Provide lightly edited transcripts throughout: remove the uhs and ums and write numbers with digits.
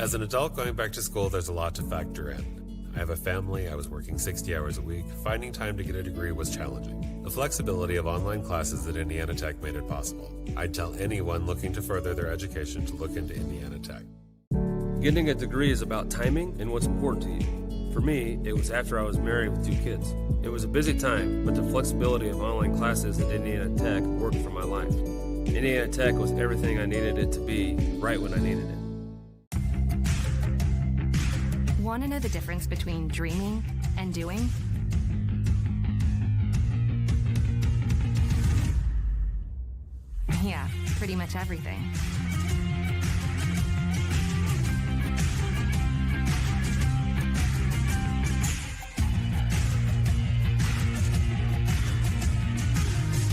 As an adult going back to school, there's a lot to factor in. I have a family, I was working 60 hours a week. Finding time to get a degree was challenging. The flexibility of online classes at Indiana Tech made it possible. I'd tell anyone looking to further their education to look into Indiana Tech. Getting a degree is about timing and what's important to you. For me, it was after I was married with 2 kids. It was a busy time, but the flexibility of online classes at Indiana Tech worked for my life. Indiana Tech was everything I needed it to be, right when I needed it. Want to know the difference between dreaming and doing? Yeah, pretty much everything.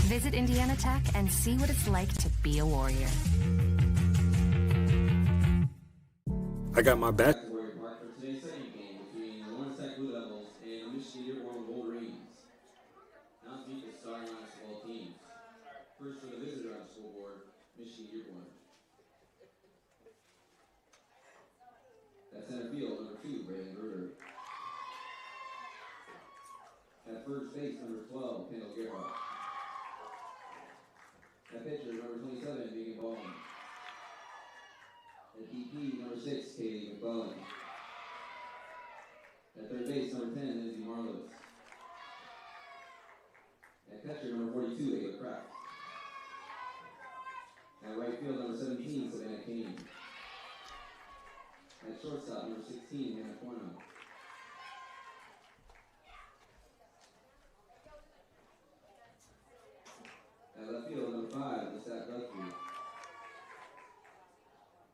Visit Indiana Tech and see what it's like to be a warrior. I got my back. For today's second game between the Lawrence Tech Blue Devils and the Michigan-Dearborn Wolverines. Now meet the starting lineups of both teams. First for the visitor on the school board, Michigan-Dearborn. At center field, number 2, Brayden Gruder. At first base, number 12, Kendall Gerhardt. At pitcher, number 27, Megan Baldwin. At DP, number 6, Katie McClellan. At third base, number 10, Lindsay Marlowe. At catcher, number 42, Ava Kraft. At right field, number 17, Savannah Kane. At shortstop, number 16, Hannah Corno. At left field, number 5, Lissette Guthrie.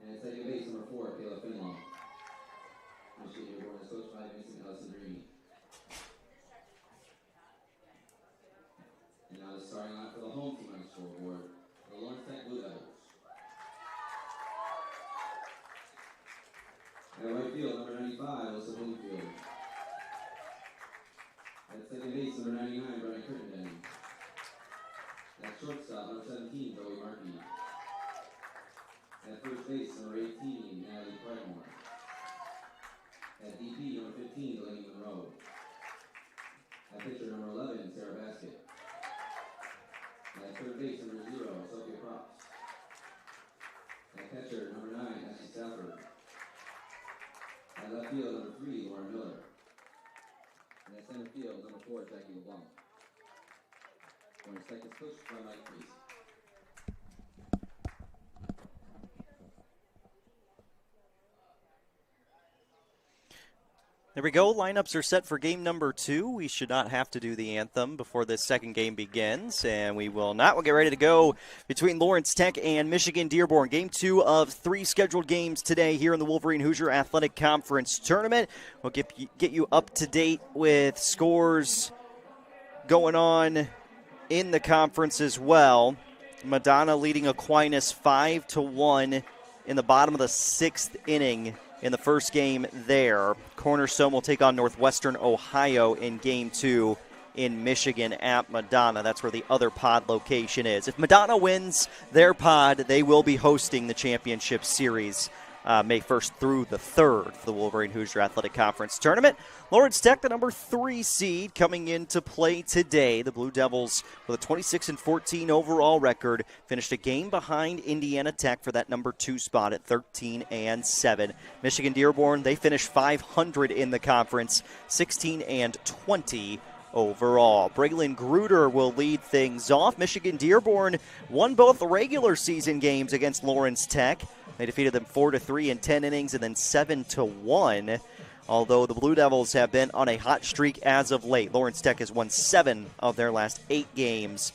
And at second base, number 4, Kayla Finlaw. Michigan-Dearborn is coached by Vincent Alessandrini. And now the starting line for the home team on the scoreboard, the Lawrence Tech Blue Devils. At right field, number 95, Alyssa Bloomfield. At second base, number 99, Brian Crittenden. At shortstop, number 17, Zoe Markey. At first base, number 18, Natalie Craigmore. At DP, number 15, Delaney Monroe. At pitcher, number 11, Sarah Baskett. At third base, number 0, Sophia Props. At catcher, number 9, Ashley Stafford. At left field, number 3, Lauren Miller. And at center field, number 4, Jackie LeBlanc. Lawrence Tech is coached by Mike Priest. There we go. Lineups are set for game number 2. We should not have to do the anthem before this second game begins, and we will not. We'll get ready to go between Lawrence Tech and Michigan-Dearborn. Game 2 of 3 scheduled games today here in the Wolverine Hoosier Athletic Conference Tournament. We'll get you up to date with scores going on in the conference as well. Madonna leading Aquinas 5-1 in the bottom of the 6th inning in the first game there. Cornerstone will take on Northwestern Ohio in Game 2 in Michigan at Madonna. That's where the other pod location is. If Madonna wins their pod, they will be hosting the championship series May 1st through the 3rd for the Wolverine Hoosier Athletic Conference Tournament. Lawrence Tech, the number 3 seed, coming into play today. The Blue Devils, with a 26-14 overall record, finished a game behind Indiana Tech for that number 2 spot at 13-7. Michigan-Dearborn, they finished 500 in the conference, 16-20 overall. Braylon Gruder will lead things off. Michigan-Dearborn won both the regular season games against Lawrence Tech. They defeated them 4-3 in 10 innings and then 7-1. Although the Blue Devils have been on a hot streak as of late. Lawrence Tech has won 7 of their last 8 games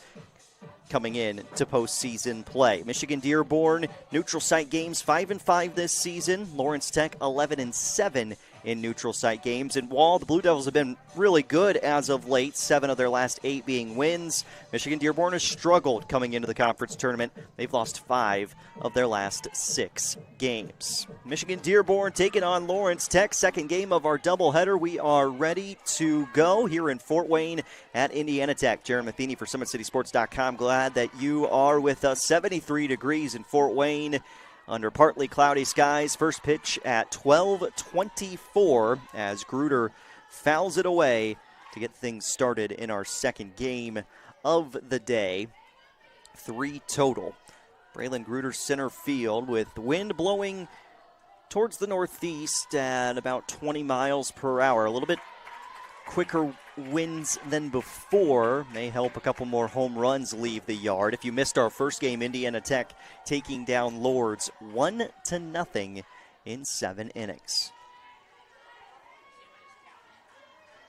coming in to postseason play. Michigan-Dearborn, neutral site games, 5-5 this season. Lawrence Tech, 11-7 in neutral site games. And while the Blue Devils have been really good as of late, 7 of their last 8 being wins, Michigan-Dearborn has struggled coming into the conference tournament. They've lost 5 of their last 6 games. Michigan-Dearborn taking on Lawrence Tech, second game of our doubleheader. We are ready to go here in Fort Wayne at Indiana Tech. Jaron Matheny for SummitCitySports.com. Glad that you are with us. 73 degrees in Fort Wayne. under partly cloudy skies. First pitch at 12:24 as Gruder fouls it away to get things started in our second game of the day. 3 total. Braylon Gruder center field with the wind blowing towards the northeast at about 20 miles per hour. A little bit quicker winds than before may help a couple more home runs leave the yard. If you missed our first game, Indiana Tech taking down Lourdes 1-0 in 7 innings.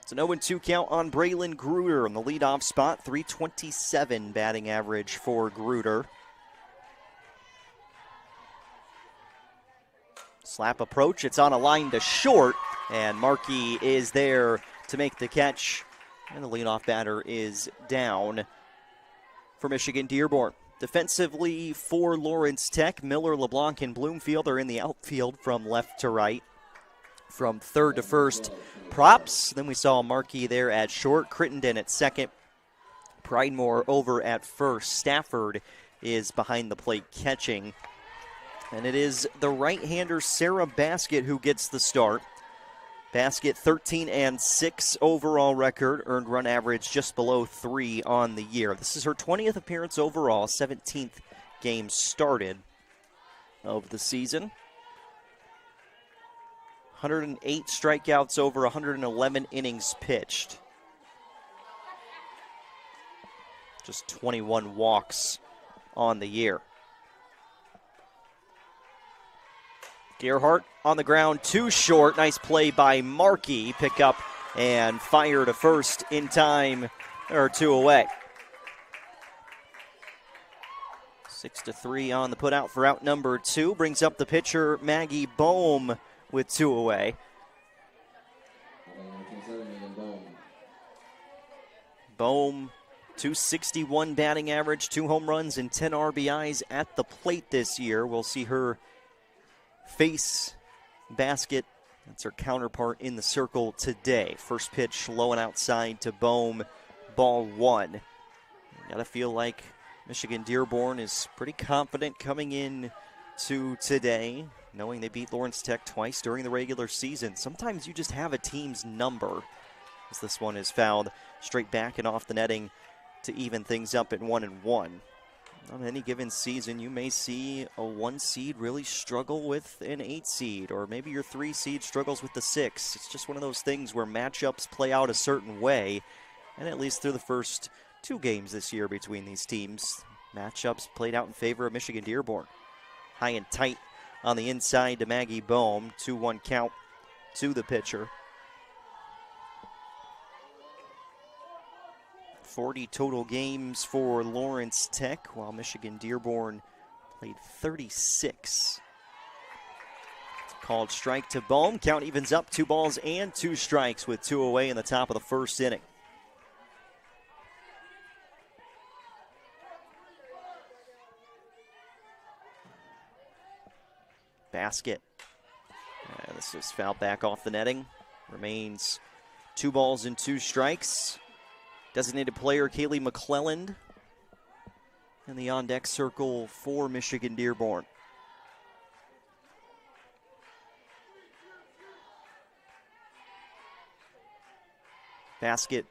It's an 0-2 count on Braylon Gruder in the leadoff spot. .327 batting average for Gruder. Slap approach, it's on a line to short, and Markey is there to make the catch, and the leadoff batter is down for Michigan Dearborn. Defensively for Lawrence Tech, Miller, LeBlanc, and Bloomfield are in the outfield from left to right. From third to first, Props. Then we saw Markey there at short, Crittenden at second, Pridemore over at first. Stafford is behind the plate catching. And it is the right-hander Sarah Baskett who gets the start. Baskett 13-6 overall record, earned run average just below 3 on the year. This is her 20th appearance overall, 17th game started of the season. 108 strikeouts over 111 innings pitched. Just 21 walks on the year. Gerhardt on the ground, too short. Nice play by Markey. Pick up and fire to first in time. There are 2 away. 6-3 on the putout for out number 2. Brings up the pitcher, Maggie Bohm, with 2 away. Bohm, .261 batting average, 2 home runs and 10 RBIs at the plate this year. We'll see her face Baskett. That's her counterpart in the circle today. First pitch low and outside to Bohm, ball 1. Gotta feel like Michigan Dearborn is pretty confident coming in to today, knowing they beat Lawrence Tech twice during the regular season. Sometimes you just have a team's number, as this one is fouled straight back and off the netting to even things up at 1-1. On any given season, you may see a 1 seed really struggle with an 8 seed, or maybe your 3 seed struggles with the 6. It's just one of those things where matchups play out a certain way, and at least through the first 2 games this year between these teams, matchups played out in favor of Michigan Dearborn. High and tight on the inside to Maggie Bohm. 2-1 count to the pitcher. 40 total games for Lawrence Tech, while Michigan Dearborn played 36. Called strike to Bohm. Count evens up, 2 balls and 2 strikes with 2 away in the top of the first inning. Baskett. This is fouled back off the netting. Remains 2 balls and 2 strikes. Designated player Kaylee McClelland in the on-deck circle for Michigan Dearborn. Baskett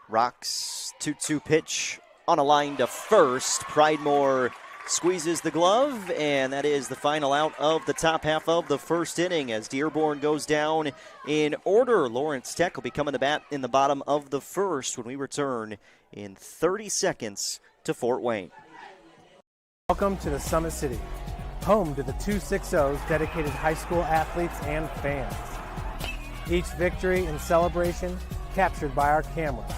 rocks 2-2 pitch on a line to first. Pridemore squeezes the glove, and that is the final out of the top half of the first inning as Dearborn goes down in order. Lawrence Tech will be coming to bat in the bottom of the first when we return in 30 seconds to Fort Wayne. Welcome to the Summit City, home to the 260's dedicated high school athletes and fans. Each victory and celebration captured by our cameras.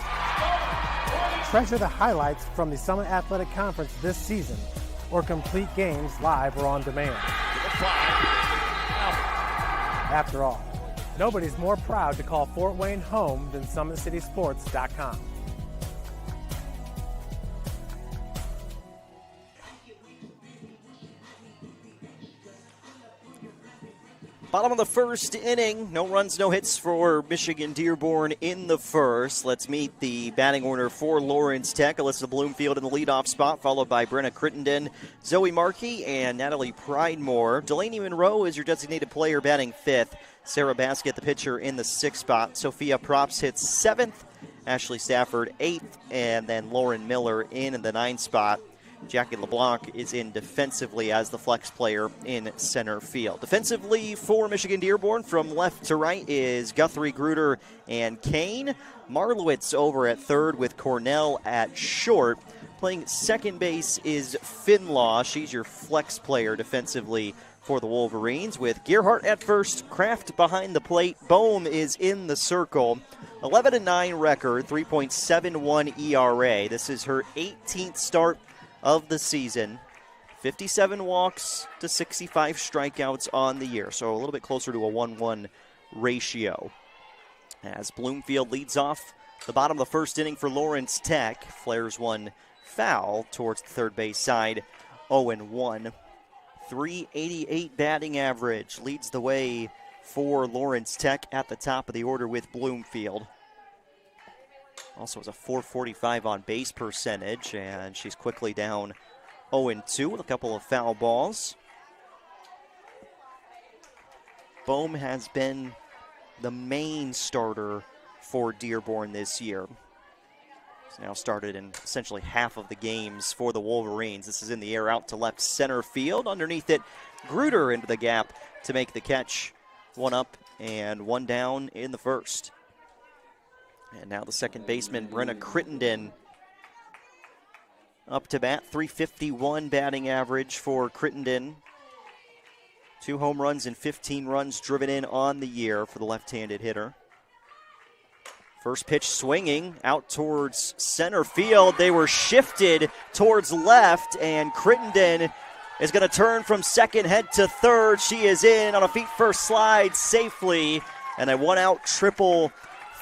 Treasure the highlights from the Summit Athletic Conference this season, or complete games live or on demand. After all, nobody's more proud to call Fort Wayne home than SummitCitySports.com. Bottom of the first inning, no runs, no hits for Michigan Dearborn in the first. Let's meet the batting order for Lawrence Tech. Alyssa Bloomfield in the leadoff spot, followed by Brenna Crittenden, Zoe Markey, and Natalie Pridemore. Delaney Monroe is your designated player batting fifth. Sarah Baskett, the pitcher, in the sixth spot. Sophia Props hits seventh. Ashley Stafford eighth, and then Lauren Miller in the ninth spot. Jackie LeBlanc is in defensively as the flex player in center field. Defensively for Michigan Dearborn, from left to right, is Guthrie, Gruder, and Kane. Marlowitz over at third with Cornell at short. Playing second base is Finlaw. She's your flex player defensively for the Wolverines, with Gerhart at first, Kraft behind the plate. Bohm is in the circle. 11-9 record, 3.71 ERA. This is her 18th start of the season. 57 walks to 65 strikeouts on the year, so a little bit closer to a 1-1 ratio. As Bloomfield leads off the bottom of the first inning for Lawrence Tech, flares one foul towards the third base side, 0-1. 388 batting average leads the way for Lawrence Tech at the top of the order with Bloomfield. Also has a 445 on base percentage, and she's quickly down 0-2 with a couple of foul balls. Bohm has been the main starter for Dearborn this year. He's now started in essentially half of the games for the Wolverines. This is in the air out to left center field. Underneath it, Gruder into the gap to make the catch. One up and one down in the first. And now the second baseman, Brenna Crittenden, up to bat. 351 batting average for Crittenden. 2 home runs and 15 runs driven in on the year for the left-handed hitter. First pitch swinging out towards center field. They were shifted towards left, and Crittenden is going to turn from second, head to third. She is in on a feet-first slide safely, and a one-out triple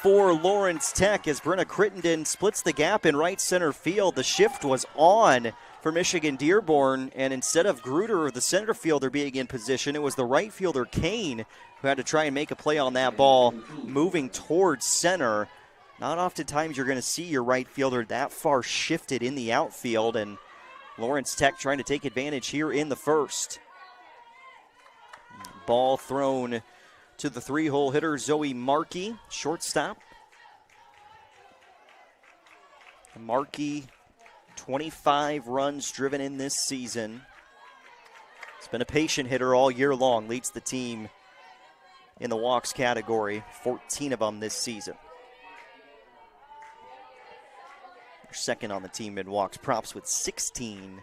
for Lawrence Tech as Brenna Crittenden splits the gap in right center field. The shift was on for Michigan Dearborn, and instead of Gruder, the center fielder, being in position, it was the right fielder, Kane, who had to try and make a play on that ball moving towards center. Not oftentimes you're going to see your right fielder that far shifted in the outfield, and Lawrence Tech trying to take advantage here in the first. Ball thrown to the three-hole hitter, Zoe Markey, shortstop. Markey, 25 runs driven in this season. He's been a patient hitter all year long, leads the team in the walks category, 14 of them this season. Second on the team in walks. Props with 16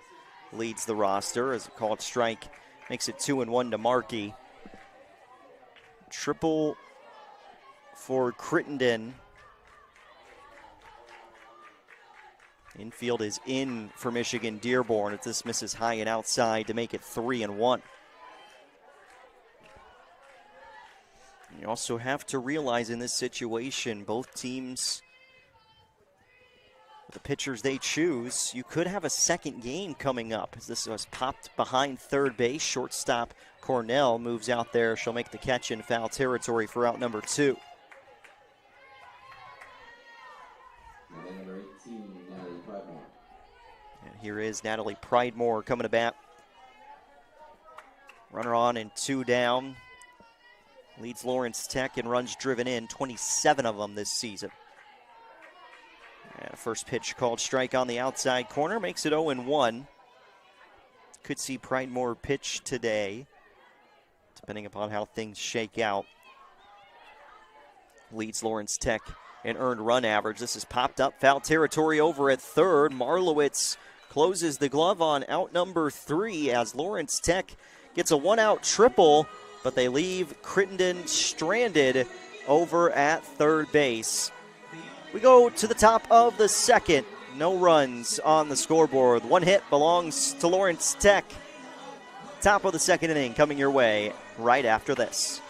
leads the roster as a called strike makes it 2-1 to Markey. Triple for Crittenden. Infield is in for Michigan Dearborn as this misses high and outside to make it 3-1. You also have to realize in this situation, both teams, the pitchers they choose, you could have a second game coming up as this was popped behind third base. Shortstop Cornell moves out there. She'll make the catch in foul territory for out number 2. Number 18, Natalie Pridemore. And here is Natalie Pridemore coming to bat. Runner on and 2 down. Leads Lawrence Tech in runs driven in, 27 of them this season. And first pitch called strike on the outside corner, makes it 0-1. Could see Pridemore pitch today, depending upon how things shake out. Leads Lawrence Tech in earned run average. This is popped up, foul territory over at third. Marlowitz closes the glove on out number 3 as Lawrence Tech gets a one-out triple, but they leave Crittenden stranded over at third base. We go to the top of the second. No runs on the scoreboard. One hit belongs to Lawrence Tech. Top of the second inning coming your way right after this.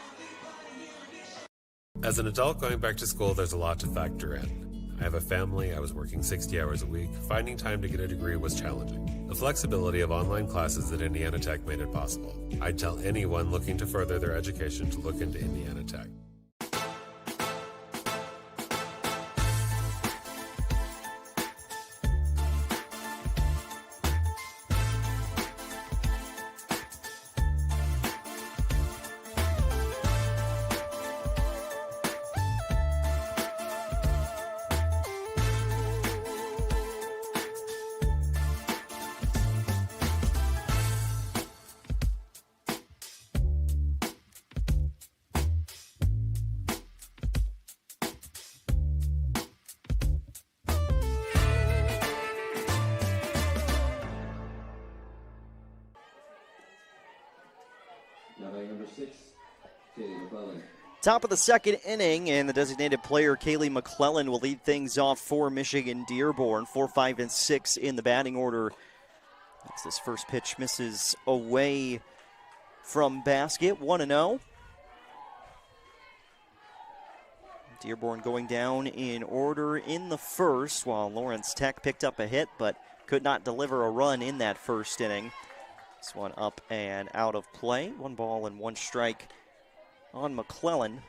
As an adult going back to school, there's a lot to factor in. I have a family, I was working 60 hours a week. Finding time to get a degree was challenging. The flexibility of online classes at Indiana Tech made it possible. I'd tell anyone looking to further their education to look into Indiana Tech. Now batting number 6, Kaylee McClellan. Top of the second inning, and the designated player, Kaylee McClellan, will lead things off for Michigan Dearborn. 4, 5, and 6 in the batting order. As this first pitch misses away from basket, 1-0. Dearborn going down in order in the first, while Lawrence Tech picked up a hit, but could not deliver a run in that first inning. This one up and out of play. 1 ball and 1 strike on McClellan.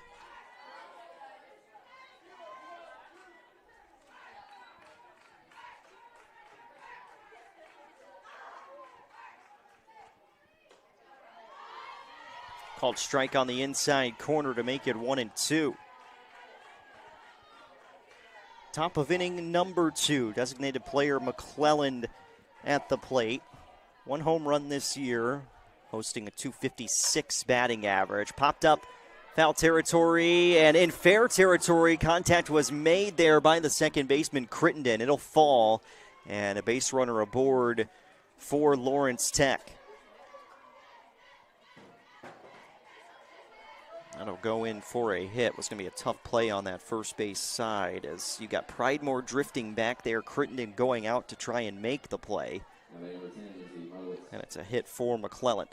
Called strike on the inside corner to make it 1-2. Top of inning number 2. Designated player McClellan at the plate. 1 home run this year, posting a .256 batting average. Popped up foul territory, and in fair territory, contact was made there by the second baseman, Crittenden. It'll fall, and a base runner aboard for Lawrence Tech. That'll go in for a hit. Was going to be a tough play on that first base side, as you got Pridemore drifting back there, Crittenden going out to try and make the play. And it's a hit for McClellan.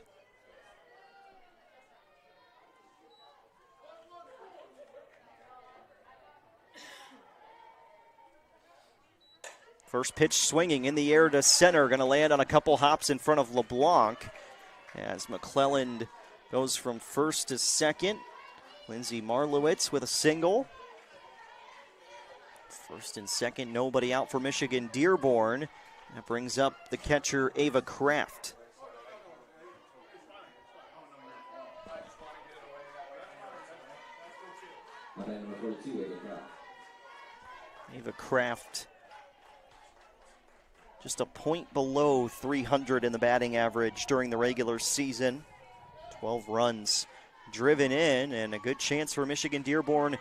First pitch swinging in the air to center. Going to land on a couple hops in front of LeBlanc as McClellan goes from first to second. Lindsey Marlowitz with a single. First and second, nobody out for Michigan Dearborn. That brings up the catcher, Ava Kraft. Ava Kraft just a point below 300 in the batting average during the regular season. 12 runs driven in, and a good chance for Michigan Dearborn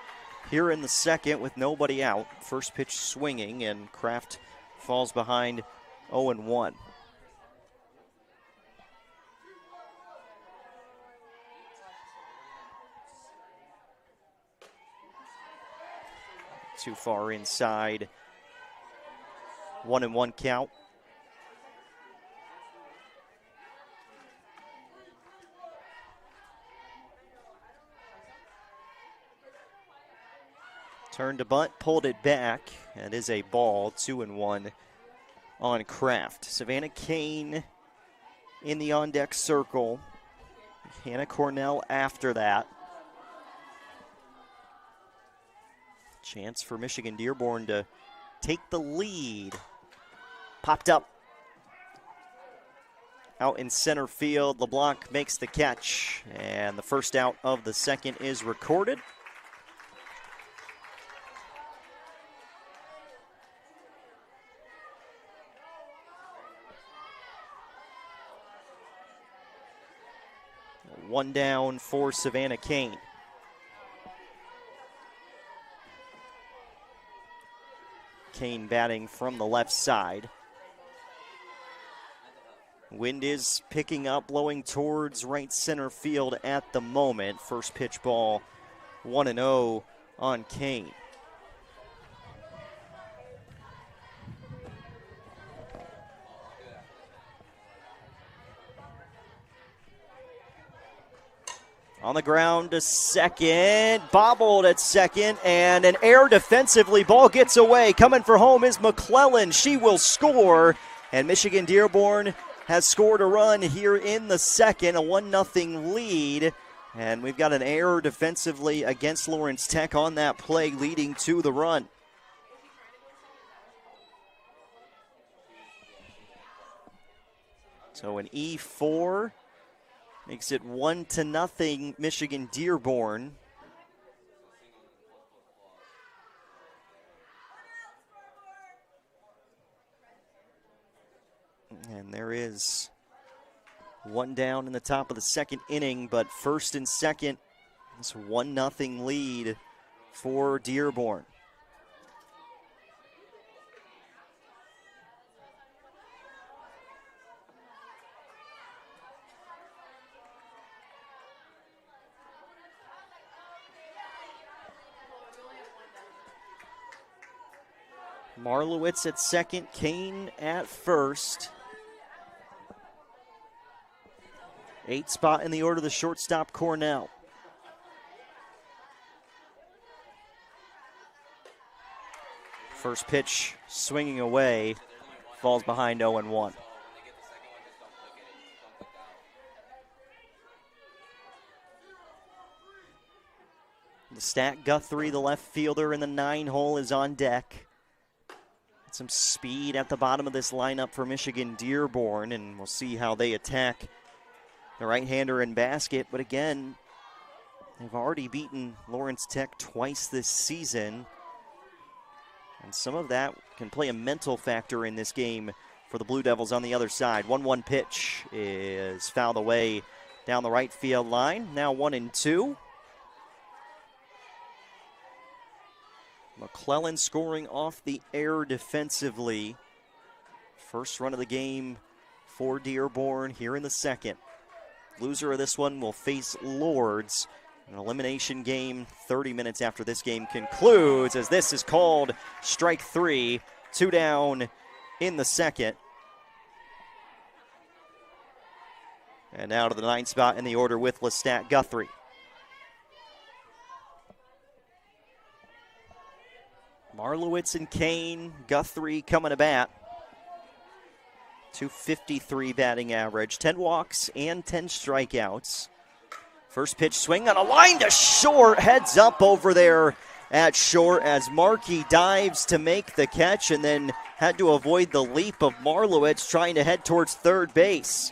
here in the second with nobody out. First pitch swinging, and Kraft falls behind 0-1. Too far inside. 1-1 count. Turned to bunt, pulled it back, and is a ball. 2-1 on Kraft. Savannah Kane in the on-deck circle. Hannah Cornell after that. Chance for Michigan Dearborn to take the lead. Popped up out in center field. LeBlanc makes the catch, and the first out of the second is recorded. One down for Savannah Kane. Kane batting from the left side. Wind is picking up, blowing towards right center field at the moment. First pitch ball, 1-0 on Kane. On the ground to second, bobbled at second, and an error defensively. Ball gets away. Coming for home is McClellan. She will score, and Michigan Dearborn has scored a run here in the second, a 1-0 lead. And we've got an error defensively against Lawrence Tech on that play, leading to the run. So an E4 makes it 1-0 Michigan Dearborn. And there is one down in the top of the second inning, but first and second, it's 1-0 lead for Dearborn. Marlowitz at second, Kane at first. 8th spot in the order, the shortstop, Cornell. First pitch swinging away, falls behind 0-1. The Stat Guthrie, the left fielder in the 9 hole, is on deck. Some speed at the bottom of this lineup for Michigan Dearborn, and we'll see how they attack the right-hander in basket. But again, they've already beaten Lawrence Tech twice this season, and some of that can play a mental factor in this game for the Blue Devils on the other side. 1-1 pitch is fouled away down the right field line. Now 1-2. McClellan scoring off the error defensively. First run of the game for Dearborn here in the second. Loser of this one will face Lourdes. An elimination game 30 minutes after this game concludes, as this is called strike 3. 2 down in the second. And now to the 9th spot in the order with Lestat Guthrie. Marlowitz and Kane, Guthrie coming to bat. 253 batting average, 10 walks and 10 strikeouts. First pitch swing on a line to short, heads up over there at short as Markey dives to make the catch and then had to avoid the leap of Marlowitz trying to head towards third base.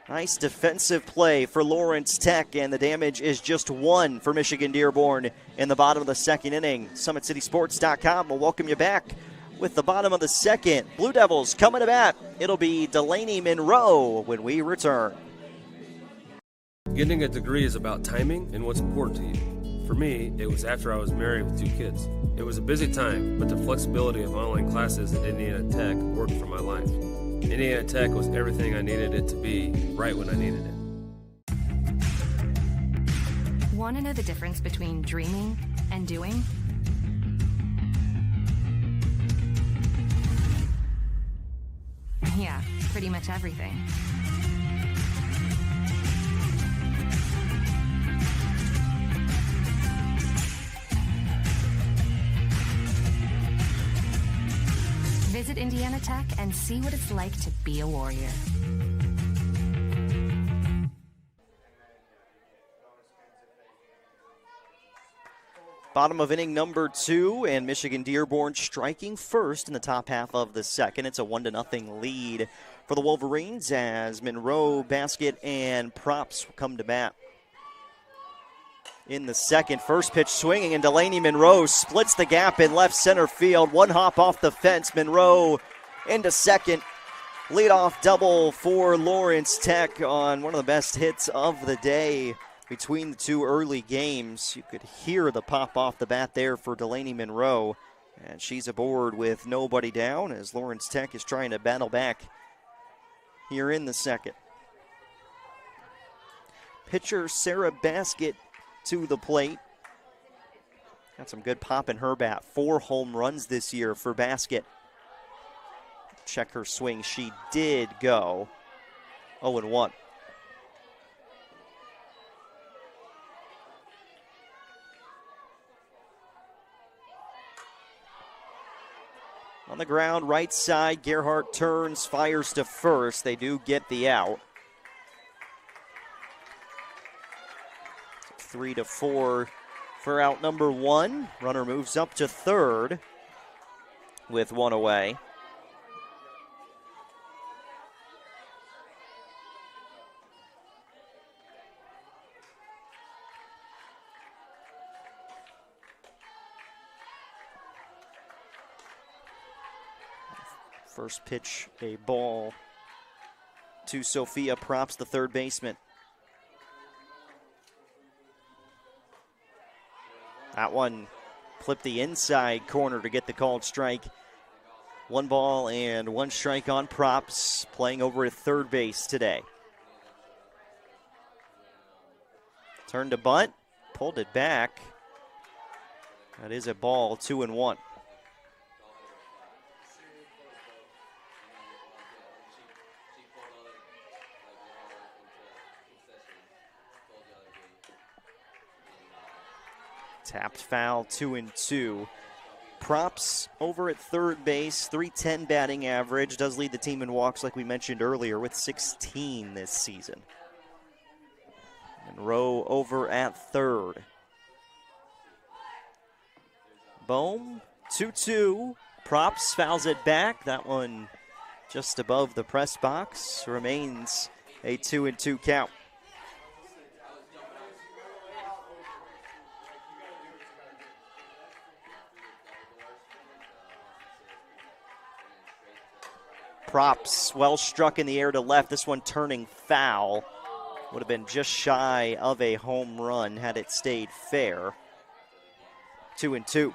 Nice defensive play for Lawrence Tech, and the damage is just 1 for Michigan Dearborn in the bottom of the second inning. SummitCitySports.com will welcome you back with the bottom of the second. Blue Devils coming to bat. It'll be Delaney Monroe when we return. Getting a degree is about timing and what's important to you. For me, it was after I was married with 2 kids. It was a busy time, but the flexibility of online classes at Indiana Tech worked for my life. Indiana Tech was everything I needed it to be, right when I needed it. Want to know the difference between dreaming and doing? Yeah, pretty much everything. Visit Indiana Tech and see what it's like to be a warrior. Bottom of inning number 2, and Michigan Dearborn striking first in the top half of the second. It's a 1-0 lead for the Wolverines as Monroe, Basket, and Props come to bat. In the second, first pitch swinging, and Delaney Monroe splits the gap in left center field. One hop off the fence, Monroe into second. Leadoff double for Lawrence Tech on one of the best hits of the day between the 2 early games. You could hear the pop off the bat there for Delaney Monroe, and she's aboard with nobody down as Lawrence Tech is trying to battle back here in the second. Pitcher Sarah Basket to the plate. Got some good pop in her bat. 4 home runs this year for Basket. Check her swing. She did go 0-1. On the ground, right side, Gerhardt turns, fires to first. They do get the out. 3-4 for out number one. Runner moves up to third with one away. First pitch, a ball to Sophia Props, the third baseman. That one clipped the inside corner to get the called strike. 1 ball and 1 strike on Props, playing over at third base today. Turned to bunt, pulled it back. That is a ball, 2-1. Tapped foul, 2-2. Props over at third base, .310 batting average. Does lead the team in walks like we mentioned earlier with 16 this season. Monroe over at third. Bohm, 2-2. Props fouls it back. That one just above the press box. Remains a 2-2 count. Props well struck in the air to left. This one turning foul. Would have been just shy of a home run had it stayed fair. 2-2.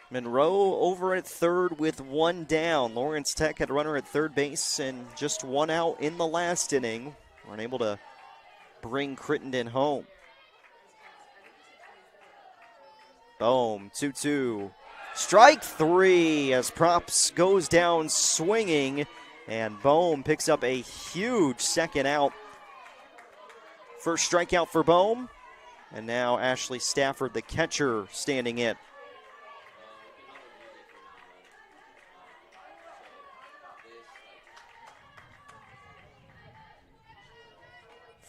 Monroe over at third with 1 down. Lawrence Tech had a runner at third base and just 1 out in the last inning. Weren't able to bring Crittenden home. Boom, 2-2. Strike 3 as Props goes down swinging, and Bohm picks up a huge second out. First strikeout for Bohm, and now Ashley Stafford, the catcher, standing in.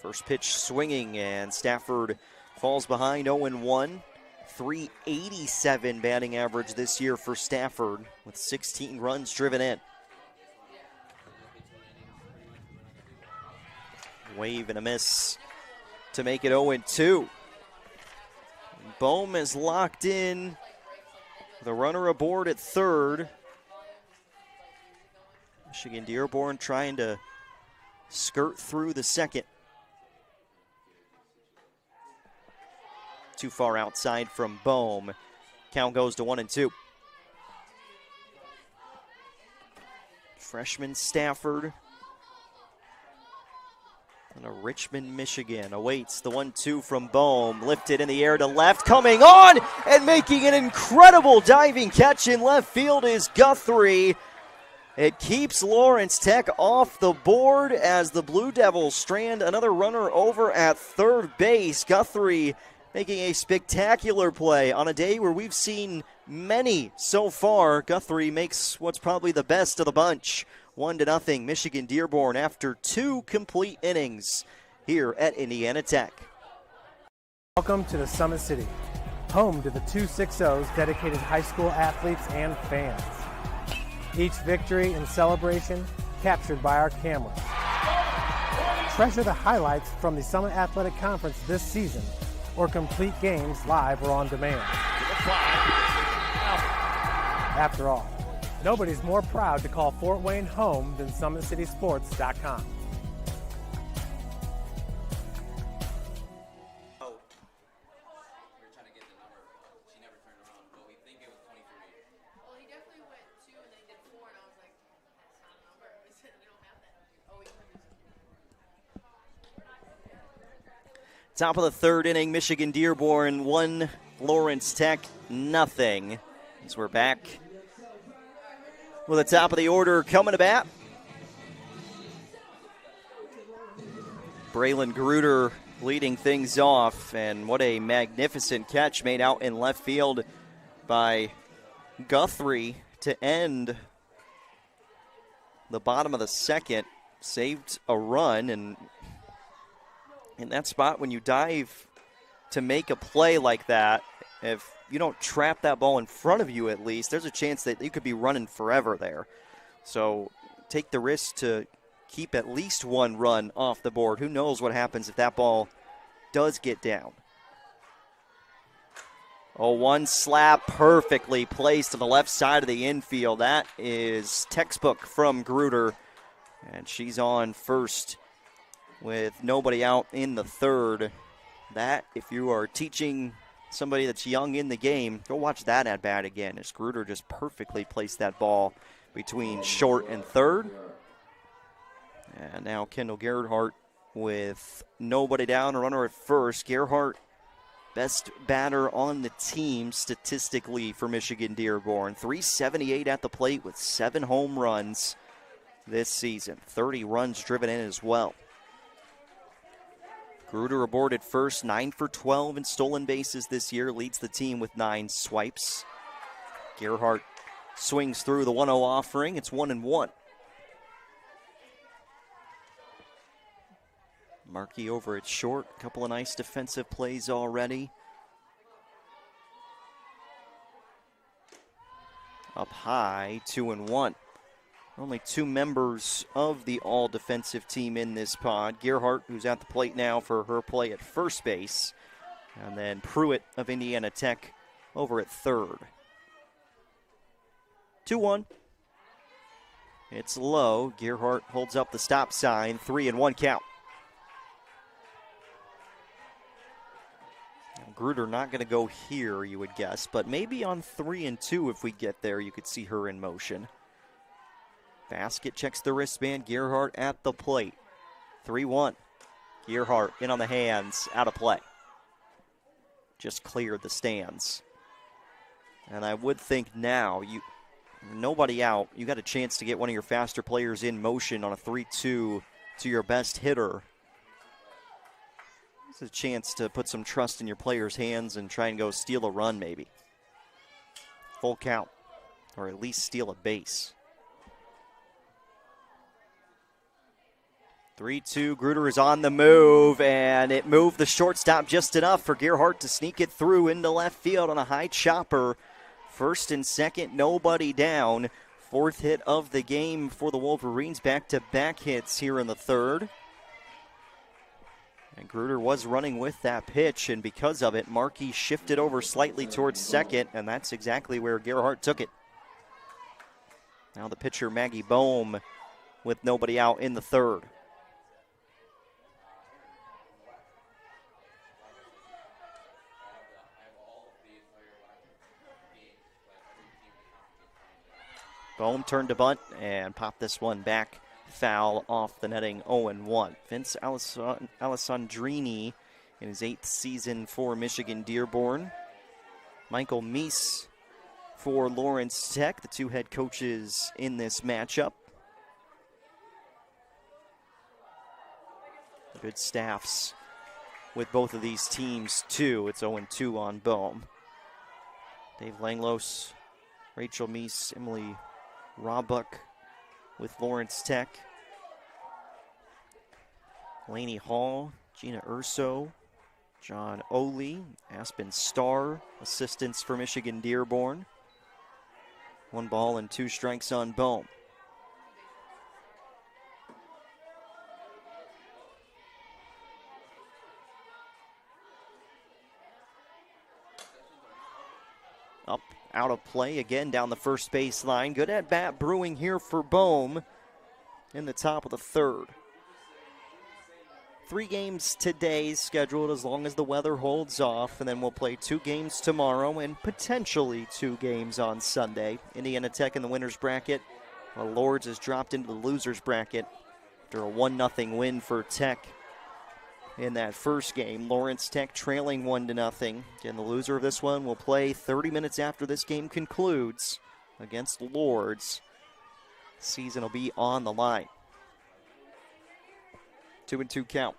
First pitch swinging, and Stafford falls behind 0-1. .387 batting average this year for Stafford with 16 runs driven in. Wave and a miss to make it 0-2. Bohm is locked in. The runner aboard at third. Michigan Dearborn trying to skirt through the second. Too far outside from Bohm. Count goes to 1-2. Freshman Stafford out of Richmond, Michigan awaits the 1-2 from Bohm. Lifted in the air to left, coming on and making an incredible diving catch in left field is Guthrie. It keeps Lawrence Tech off the board as the Blue Devils strand another runner over at third base. Guthrie making a spectacular play on a day where we've seen many so far. Guthrie makes what's probably the best of the bunch. 1-0 Michigan Dearborn after 2 complete innings here at Indiana Tech. Welcome to the Summit City, home to the 260's dedicated high school athletes and fans. Each victory and celebration captured by our cameras. Treasure the highlights from the Summit Athletic Conference this season, or complete games live or on demand. After all, nobody's more proud to call Fort Wayne home than SummitCitySports.com. Top of the third inning, Michigan Dearborn 1, Lawrence Tech 0. As we're back with the top of the order coming to bat. Braylon Gruder leading things off, and what a magnificent catch made out in left field by Guthrie to end the bottom of the second. Saved a run, and in that spot when you dive to make a play like that, if you don't trap that ball in front of you at least, there's a chance that you could be running forever there. So take the risk to keep at least one run off the board. Who knows what happens if that ball does get down. Oh, one slap perfectly placed on the left side of the infield. That is textbook from Gruder. And she's on first with nobody out in the third. That, if you are teaching somebody that's young in the game, go watch that at bat again, as Gruder just perfectly placed that ball between short and third. And now Kendall Gerhardt with nobody down, a runner at first. Gerhardt, best batter on the team statistically for Michigan Dearborn. .378 at the plate with 7 home runs this season. 30 runs driven in as well. Gruder aboard at first, 9 for 12 in stolen bases this year, leads the team with 9 swipes. Gerhardt swings through the 1-0 offering. It's 1-1. Markey over at short. A couple of nice defensive plays already. Up high, 2-1. Only 2 members of the all-defensive team in this pod. Gerhardt, who's at the plate now for her play at first base. And then Pruitt of Indiana Tech over at third. 2-1. It's low. Gerhardt holds up the stop sign. 3-1 count. Gruder not going to go here, you would guess, but maybe on 3-2 if we get there, you could see her in motion. Basket checks the wristband. Gerhardt at the plate. 3-1. Gerhardt in on the hands, out of play. Just cleared the stands. And I would think now, nobody out, you got a chance to get one of your faster players in motion on a 3-2 to your best hitter. It's a chance to put some trust in your players' hands and try and go steal a run maybe. Full count, or at least steal a base. 3-2, Gruder is on the move, and it moved the shortstop just enough for Gerhardt to sneak it through into left field on a high chopper. First and second, nobody down. 4th hit of the game for the Wolverines. Back-to-back hits here in the third. And Gruder was running with that pitch, and because of it, Markey shifted over slightly towards second, and that's exactly where Gerhardt took it. Now the pitcher, Maggie Bohm, with nobody out in the third. Bohm turned to bunt and popped this one back. Foul off the netting, 0-1. Vince Alessandrini in his 8th season for Michigan Dearborn. Michael Meese for Lawrence Tech, the 2 head coaches in this matchup. Good staffs with both of these teams, too. It's 0-2 on Bohm. Dave Langlos, Rachel Meese, Emily Roebuck with Lawrence Tech. Lainey Hall, Gina Urso, John Oley, Aspen Starr, assistants for Michigan Dearborn. 1 ball and 2 strikes on Bohm. Up, out of play again down the first base line. Good at bat brewing here for Bohm in the top of the third. 3 games today scheduled as long as the weather holds off, and then we'll play 2 games tomorrow and potentially 2 games on Sunday. Indiana Tech in the winner's bracket, while Lourdes has dropped into the loser's bracket after a 1-0 win for Tech in that first game. Lawrence Tech trailing 1-0. Again, the loser of this one will play 30 minutes after this game concludes against Lourdes. Season will be on the line. 2-2 count.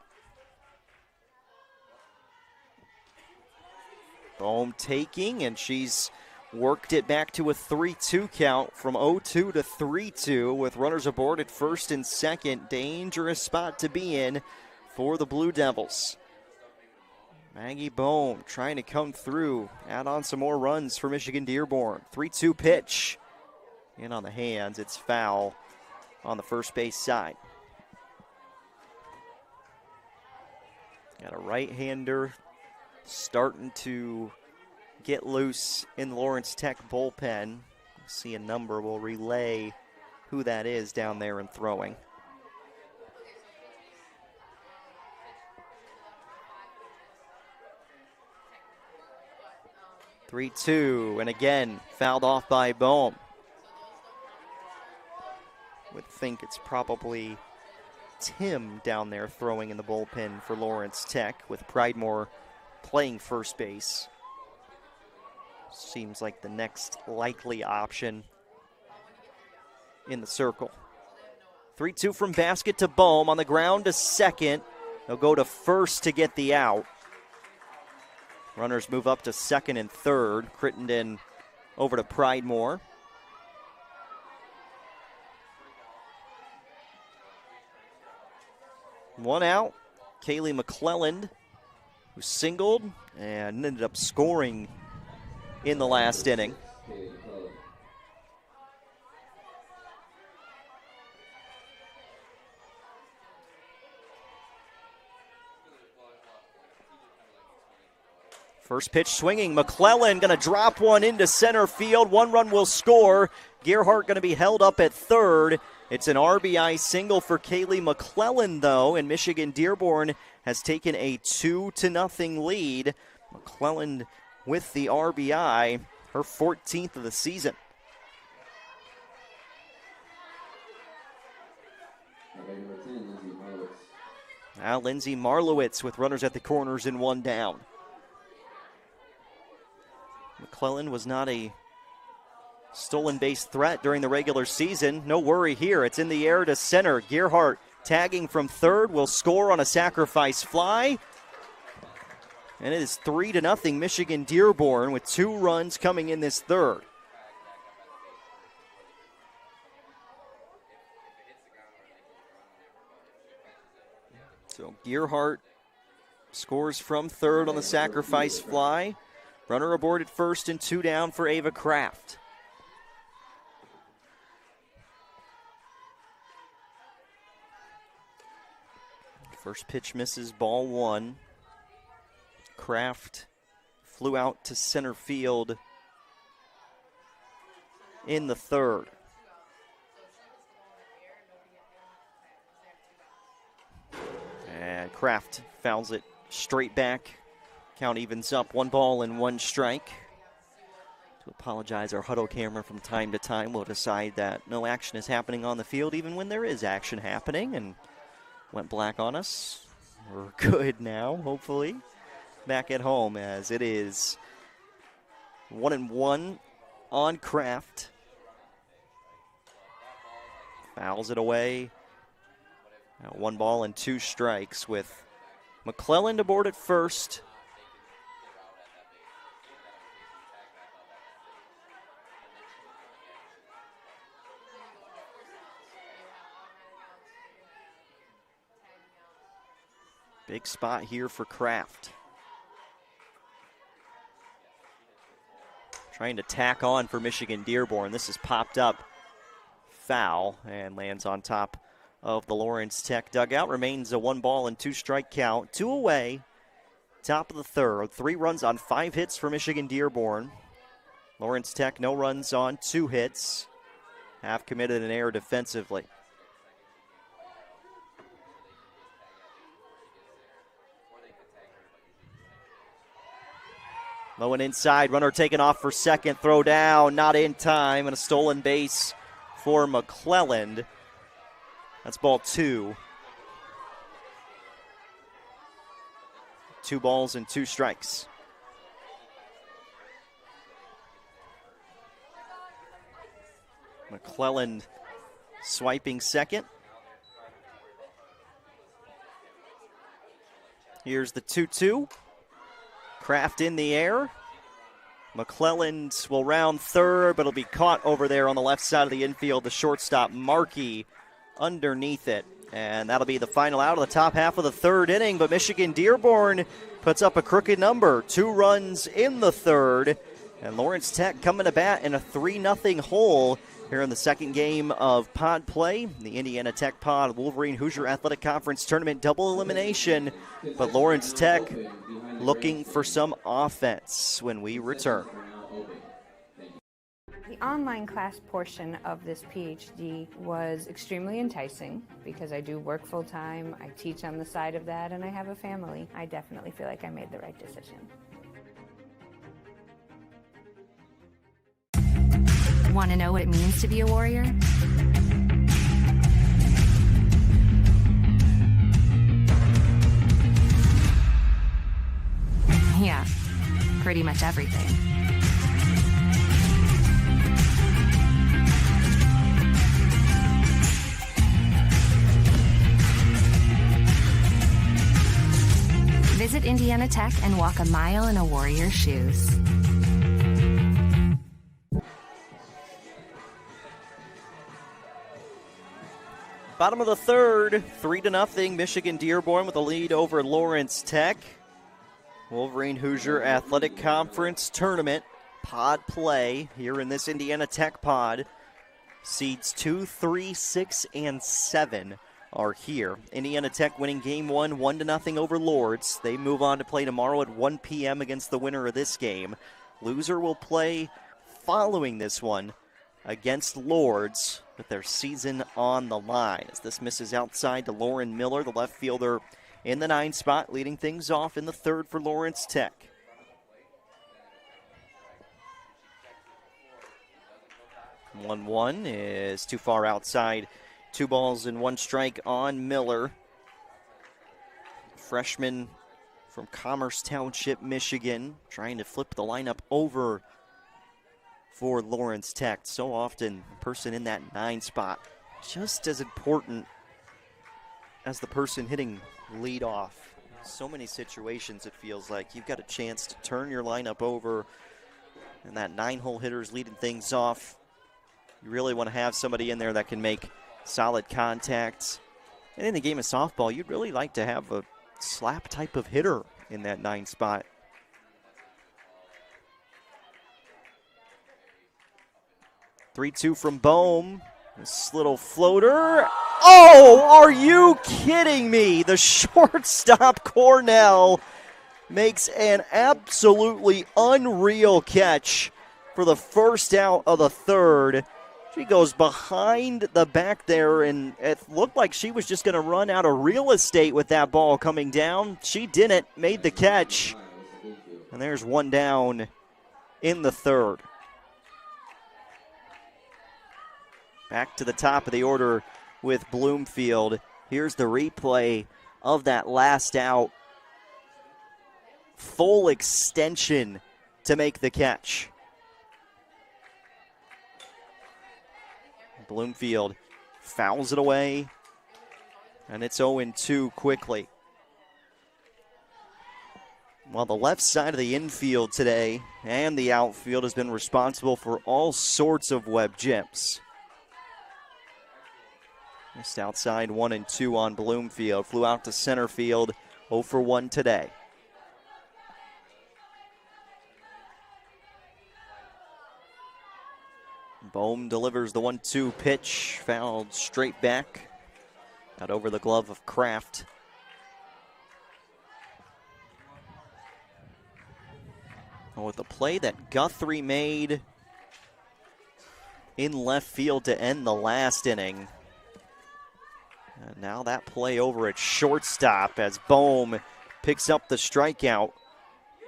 Bohm taking, and she's worked it back to a 3-2 count from 0-2 to 3-2 with runners aboard at first and second. Dangerous spot to be in for the Blue Devils. Maggie Bohm trying to come through, add on some more runs for Michigan Dearborn. 3-2 pitch. In on the hands, it's foul on the first base side. Got a right-hander starting to get loose in the Lawrence Tech bullpen. See a number, we'll relay who that is down there and throwing. (3-2), and again, fouled off by Bohm. Would think it's probably Tim down there throwing in the bullpen for Lawrence Tech, with Pridemore playing first base. Seems like the next likely option in the circle. 3-2 from basket to Bohm, on the ground to second. They'll go to first to get the out. Runners move up to second and third. Crittenden over to Pridemore. One out. Kaylee McClelland, who singled and ended up scoring in the last inning. First pitch swinging. McClellan going to drop one into center field. One run will score. Gerhardt going to be held up at third. It's an RBI single for Kaylee McClellan, though, and Michigan Dearborn has taken a 2-0 lead. McClellan with the RBI, her 14th of the season. Now Lindsay Marlowitz with runners at the corners and one down. McClellan was not a stolen base threat during the regular season. No worry here. It's in the air to center. Gerhardt tagging from third will score on a sacrifice fly. And it is 3-0 Michigan Dearborn with 2 runs coming in this third. So Gerhardt scores from third on the sacrifice fly. Runner aboard at first and 2 down for Ava Kraft. First pitch misses, ball 1. Kraft flew out to center field in the third. And Kraft fouls it straight back. Count evens up, 1 ball and 1 strike. To apologize, our huddle camera from time to time will decide that no action is happening on the field even when there is action happening, and went black on us. We're good now, hopefully. Back at home as it is 1-1 on Kraft. Fouls it away. Now 1 ball and 2 strikes with McClellan aboard at first. Big spot here for Kraft. Trying to tack on for Michigan Dearborn. This is popped up foul and lands on top of the Lawrence Tech dugout. Remains a 1 ball and 2 strike count. 2 away. Top of the third. 3 runs on 5 hits for Michigan Dearborn. Lawrence Tech, no runs on 2 hits. Have committed an error defensively. Low and inside, runner taken off for second, throw down, not in time, and a stolen base for McClelland. That's ball 2. 2 balls and 2 strikes. McClelland swiping second. Here's the 2-2. Kraft in the air. McClelland will round third, but it'll be caught over there on the left side of the infield. The shortstop, Markey, underneath it. And that'll be the final out of the top half of the third inning. But Michigan-Dearborn puts up a crooked number. 2 runs in the third. And Lawrence Tech coming to bat in a 3-0 hole here in the second game of pod play. The Indiana Tech Pod Wolverine Hoosier Athletic Conference Tournament double elimination. But Lawrence Tech looking for some offense when we return. The online class portion of this PhD was extremely enticing because I do work full-time, I teach on the side of that, and I have a family. I definitely feel like I made the right decision. Want to know what it means to be a warrior? Yeah, pretty much everything. Visit Indiana Tech and walk a mile in a warrior's shoes. Bottom of the third, 3-0, Michigan-Dearborn with a lead over Lawrence Tech. Wolverine Hoosier Athletic Conference Tournament pod play here in this Indiana Tech pod. Seeds 2, 3, 6, and 7 are here. Indiana Tech winning game 1, 1-0 over Lourdes. They move on to play tomorrow at 1 p.m. against the winner of this game. Loser will play following this one against Lourdes with their season on the line. As this misses outside to Lauren Miller, the left fielder in the 9 spot, leading things off in the third for Lawrence Tech. One is too far outside. 2 balls and 1 strike on Miller. Freshman from Commerce Township, Michigan, trying to flip the lineup over for Lawrence Tech. So often, the person in that 9 spot, just as important as the person hitting lead off. So many situations it feels like you've got a chance to turn your lineup over, and that 9-hole hitter's leading things off. You really want to have somebody in there that can make solid contacts. And in the game of softball, you'd really like to have a slap type of hitter in that 9 spot. Three-two from Bohm. This little floater. Oh, are you kidding me? The shortstop, Cornell, makes an absolutely unreal catch for the first out of the third. She goes behind the back there, and it looked like she was just going to run out of real estate with that ball coming down. She didn't, made the catch. And there's 1 down in the third. Back to the top of the order with Bloomfield. Here's the replay of that last out. Full extension to make the catch. Bloomfield fouls it away, and it's 0-2 quickly. While the left side of the infield today and the outfield has been responsible for all sorts of web jumps. Missed outside 1-2 on Bloomfield. Flew out to center field, 0 for 1 today. Bohm delivers the 1-2 pitch, fouled straight back. Got over the glove of Kraft. With the play that Guthrie made in left field to end the last inning. And now that play over at shortstop as Bohm picks up the strikeout.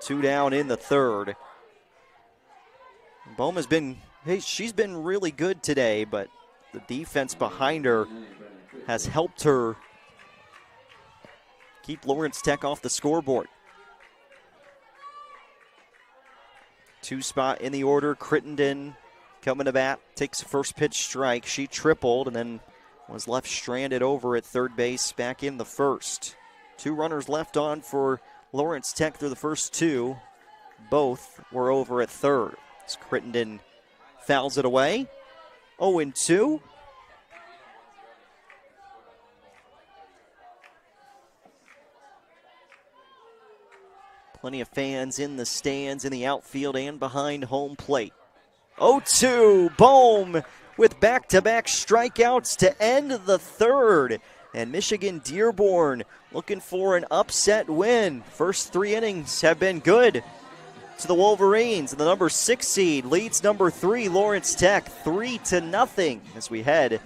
2 down in the third. Bohm has been, she's been really good today, but the defense behind her has helped her keep Lawrence Tech off the scoreboard. 2 spot in the order, Crittenden coming to bat, takes the first pitch strike. She tripled and then was left stranded over at third base back in the first. 2 runners left on for Lawrence Tech through the first 2. both were over at third. As Crittenden fouls it away. 0-2. Plenty of fans in the stands, in the outfield, and behind home plate. 0-2. Bohm with back-to-back strikeouts to end the third. And Michigan-Dearborn looking for an upset win. First 3 innings have been good to the Wolverines. And the number 6 seed leads number 3, Lawrence Tech, 3-0 as we head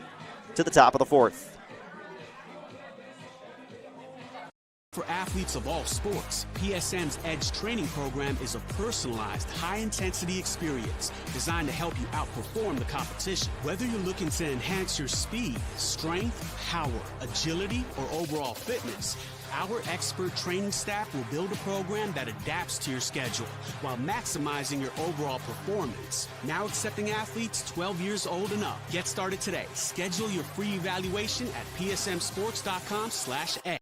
to the top of the fourth. For athletes of all sports, PSM's EDGE training program is a personalized, high-intensity experience designed to help you outperform the competition. Whether you're looking to enhance your speed, strength, power, agility, or overall fitness, our expert training staff will build a program that adapts to your schedule while maximizing your overall performance. Now accepting athletes 12 years old and up. Get started today. Schedule your free evaluation at psmsports.com/edge.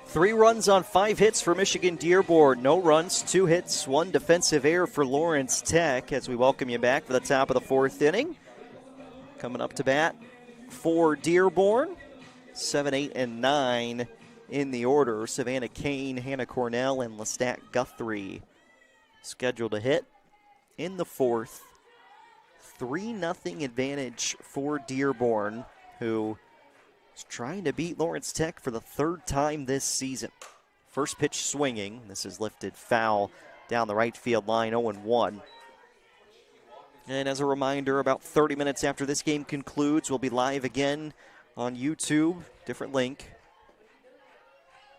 3 runs on 5 hits for Michigan-Dearborn. No runs, 2 hits, 1 defensive error for Lawrence Tech as we welcome you back for the top of the 4th inning. Coming up to bat for Dearborn, 7, 8, and 9 in the order. Savannah Kane, Hannah Cornell, and Lestat Guthrie scheduled to hit in the 4th. 3-0 advantage for Dearborn, who is trying to beat Lawrence Tech for the 3rd time this season. First pitch swinging. This is lifted foul down the right field line, 0-1. And as a reminder, about 30 minutes after this game concludes, we'll be live again on YouTube. Different link.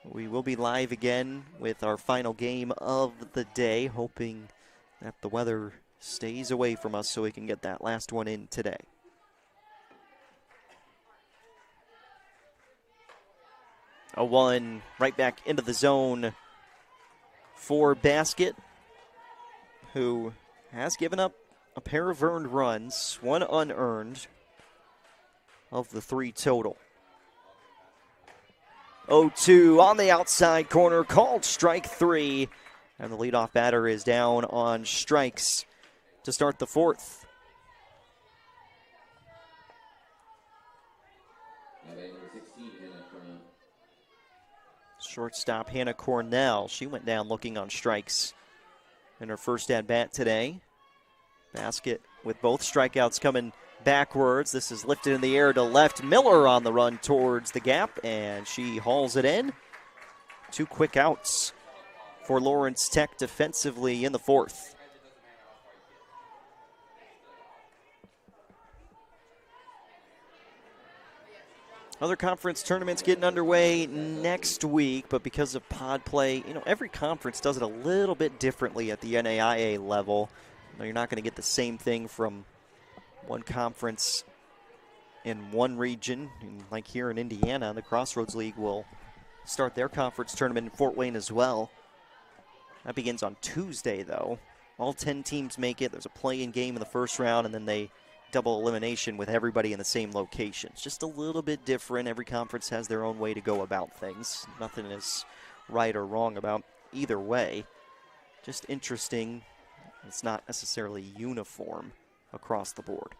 We will be live again with our final game of the day, hoping that the weather stays away from us so we can get that last one in today. A 1 right back into the zone for Basket, who has given up a pair of earned runs, 1 unearned of the 3 total. 0-2 on the outside corner, called strike 3, and the leadoff batter is down on strikes to start the 4th. Shortstop Hannah Cornell, she went down looking on strikes in her first at-bat today. Basket with both strikeouts coming backwards. This is lifted in the air to left. Miller on the run towards the gap, and she hauls it in. 2 quick outs for Lawrence Tech defensively in the 4th. Other conference tournaments getting underway next week, but because of pod play, every conference does it a little bit differently at the NAIA level. You're not going to get the same thing from one conference in one region. And like here in Indiana, the Crossroads League will start their conference tournament in Fort Wayne as well. That begins on Tuesday, though. All 10 teams make it. There's a play-in game in the first round, and then they double elimination with everybody in the same location. It's just a little bit different. Every conference has their own way to go about things. Nothing is right or wrong about either way. Just interesting. It's not necessarily uniform across the board.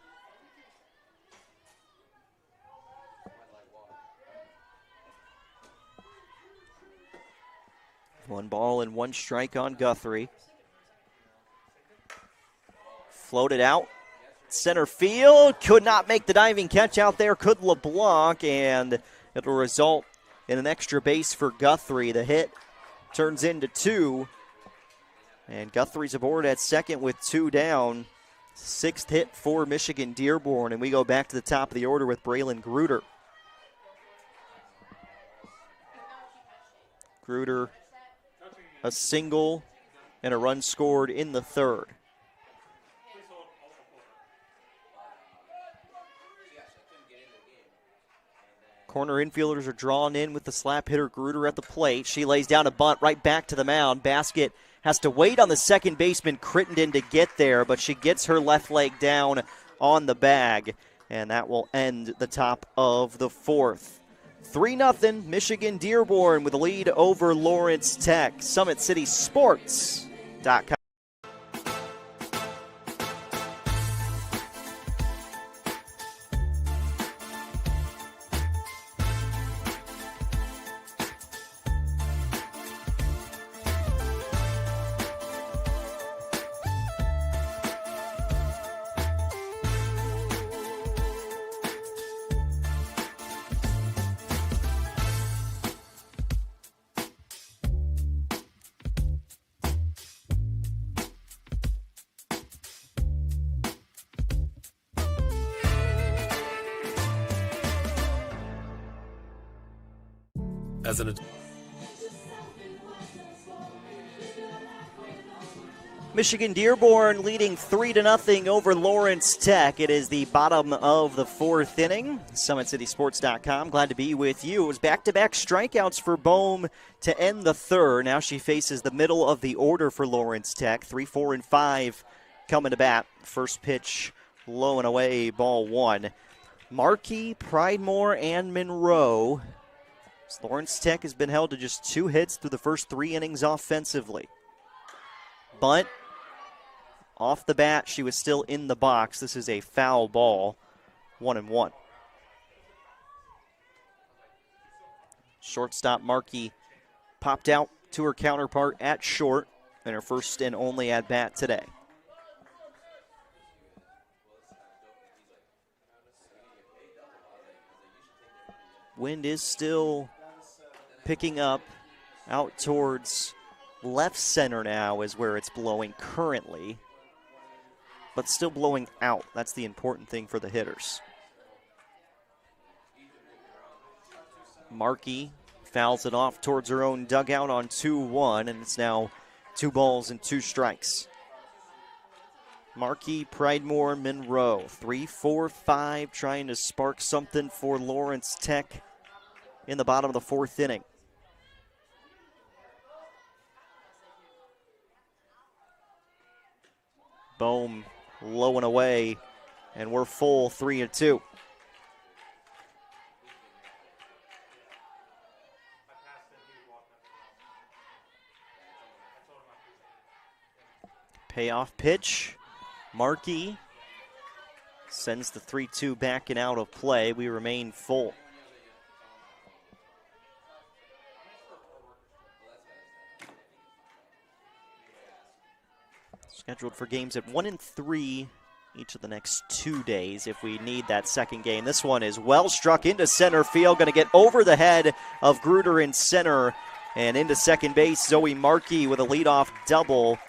One ball and 1 strike on Guthrie. Floated out. Center field, could not make the diving catch out there, could LeBlanc, and it'll result in an extra base for Guthrie. The hit turns into 2, and Guthrie's aboard at second with 2 down. 6th hit for Michigan-Dearborn, and we go back to the top of the order with Braylon Gruder. Gruder, a single and a run scored in the 3rd. Corner infielders are drawn in with the slap hitter Gruder at the plate. She lays down a bunt right back to the mound. Basket has to wait on the second baseman Crittenden to get there, but she gets her left leg down on the bag, and that will end the top of the 4th. 3-0, Michigan Dearborn with a lead over Lawrence Tech. SummitCitySports.com. As an Michigan Dearborn leading 3-0 over Lawrence Tech. It is the bottom of the fourth inning. SummitCitySports.com. Glad to be with you. It was back-to-back strikeouts for Bohm to end the third. Now she faces the middle of the order for Lawrence Tech. 3, 4, and 5 coming to bat. First pitch low and away, ball one. Markey, Pridemore, and Monroe. Lawrence Tech has been held to just 2 hits through the first 3 innings offensively. Bunt. Off the bat, she was still in the box. This is a foul ball. 1-1. Shortstop Markey popped out to her counterpart at short in her first and only at bat today. Wind is still picking up out towards left center now is where it's blowing currently, but still blowing out. That's the important thing for the hitters. Markey fouls it off towards her own dugout on 2-1, and it's now 2 balls and 2 strikes. Markey, Pridemore, Monroe, 3, 4, 5, trying to spark something for Lawrence Tech in the bottom of the fourth inning. Bohm low and away, and we're full 3-2. Payoff pitch. Markey sends the 3-2 back and out of play. We remain full. Scheduled for games at 1 and 3 each of the next 2 days if we need that second game. This one is well struck into center field. Going to get over the head of Gruder in center and into second base. Zoe Markey with a leadoff double.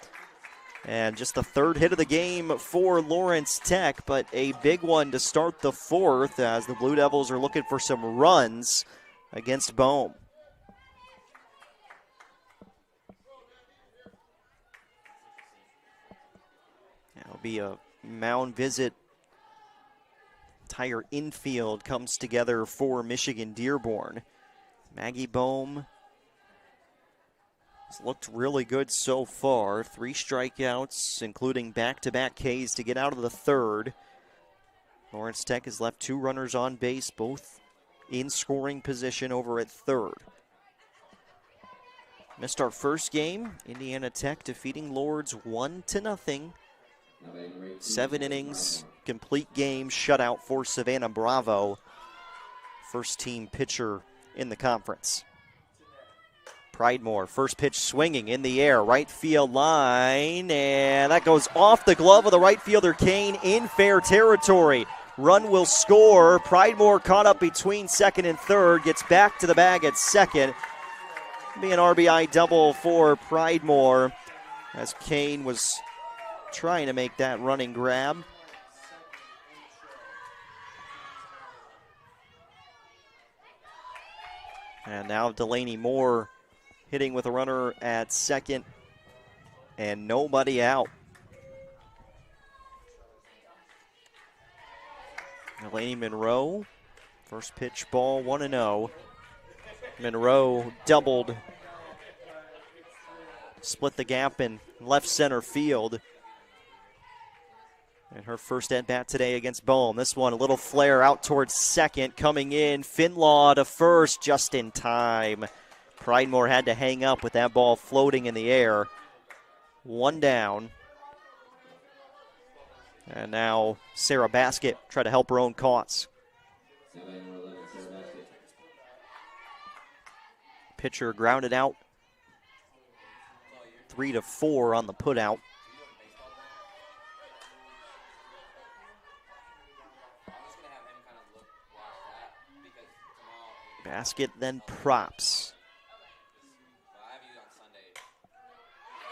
And just the third hit of the game for Lawrence Tech, but a big one to start the fourth as the Blue Devils are looking for some runs against Bohm. It'll be a mound visit. Entire infield comes together for Michigan Dearborn. Maggie Bohm has looked really good so far. 3 strikeouts, including back-to-back Ks to get out of the third. Lawrence Tech has left 2 runners on base, both in scoring position over at third. Missed our first game. Indiana Tech defeating Lourdes 1-0. 7 innings, complete game, shutout for Savannah Bravo. First team pitcher in the conference. Pridemore, first pitch swinging in the air, right field line, and that goes off the glove of the right fielder Kane in fair territory. Run will score. Pridemore caught up between second and third, gets back to the bag at second. Be an RBI double for Pridemore as Kane was trying to make that running grab. And now Delaney Moore hitting with a runner at second and nobody out. Delaney Monroe, first pitch ball, 1-0. Monroe doubled, split the gap in left center field. And her first at-bat today against Bohm. This one, a little flare out towards second. Coming in, Finlaw to first just in time. Pridemore had to hang up with that ball floating in the air. One down. And now Sarah Baskett try to help her own cause. Pitcher grounded out. 3-4 on the putout. Baskett then props.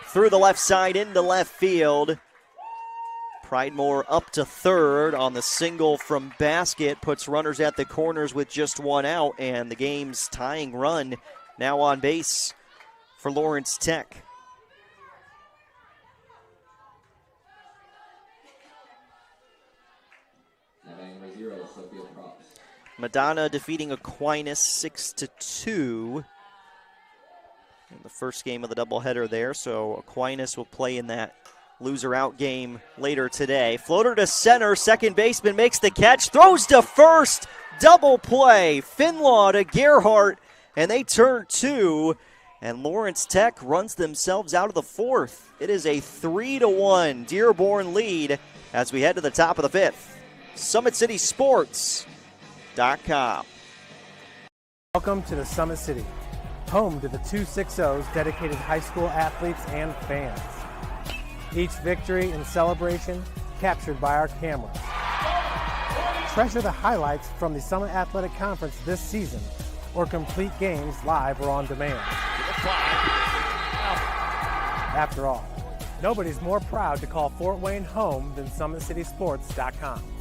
Through the left side into left field. Pridemore up to third on the single from Baskett. Puts runners at the corners with just one out. And the game's tying run now on base for Lawrence Tech. Madonna defeating Aquinas 6-2 in the first game of the doubleheader there. So Aquinas will play in that loser-out game later today. Floater to center. Second baseman makes the catch. Throws to first. Double play. Finlaw to Gerhardt. And they turn two. And Lawrence Tech runs themselves out of the fourth. It is a 3-1 Dearborn lead as we head to the top of the fifth. SummitCitySports.com. Welcome to the Summit City, home to the 260's dedicated high school athletes and fans. Each victory and celebration captured by our cameras. Treasure the highlights from the Summit Athletic Conference this season, or complete games live or on demand. After all, nobody's more proud to call Fort Wayne home than SummitCitySports.com.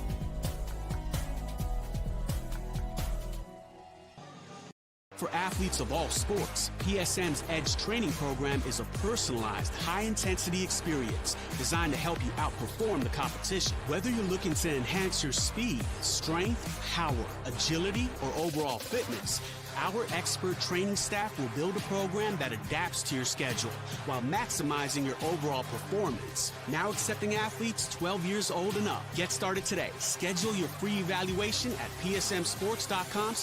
For athletes of all sports, PSM's Edge training program is a personalized, high-intensity experience designed to help you outperform the competition. Whether you're looking to enhance your speed, strength, power, agility, or overall fitness, our expert training staff will build a program that adapts to your schedule while maximizing your overall performance. Now accepting athletes 12 years old and up. Get started today. Schedule your free evaluation at psmsports.com/.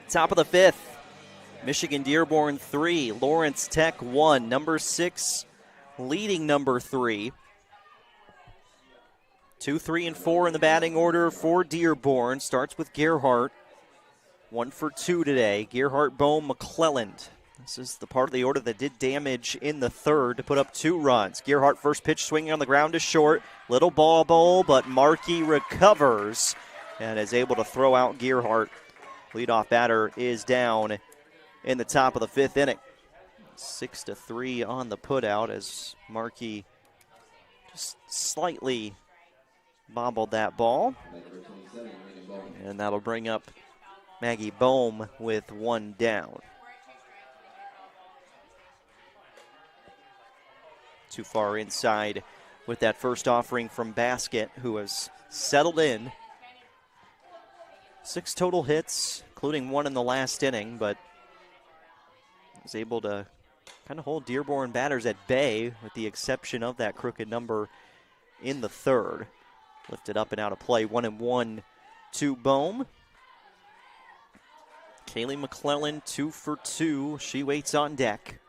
Top of the fifth, Michigan Dearborn 3, Lawrence Tech 1. Number 6 leading number 3. 2, 3, and 4 in the batting order for Dearborn. Starts with Gerhardt. 1 for 2 today. Gerhardt, Bohm, McClelland. This is the part of the order that did damage in the third to put up 2 runs. Gerhardt first pitch swinging on the ground to short. Little ball bowl, but Markey recovers and is able to throw out Gerhardt. Leadoff batter is down in the top of the fifth inning. 6-3 on the putout as Markey just slightly bobbled that ball. And that'll bring up Maggie Bohm with 1 down. Too far inside with that first offering from Baskett, who has settled in. 6 total hits, including 1 in the last inning, but was able to kind of hold Dearborn batters at bay with the exception of that crooked number in the third. Lifted up and out of play, 1-1 to Bohm. Kaylee McClellan, 2 for 2. She waits on deck.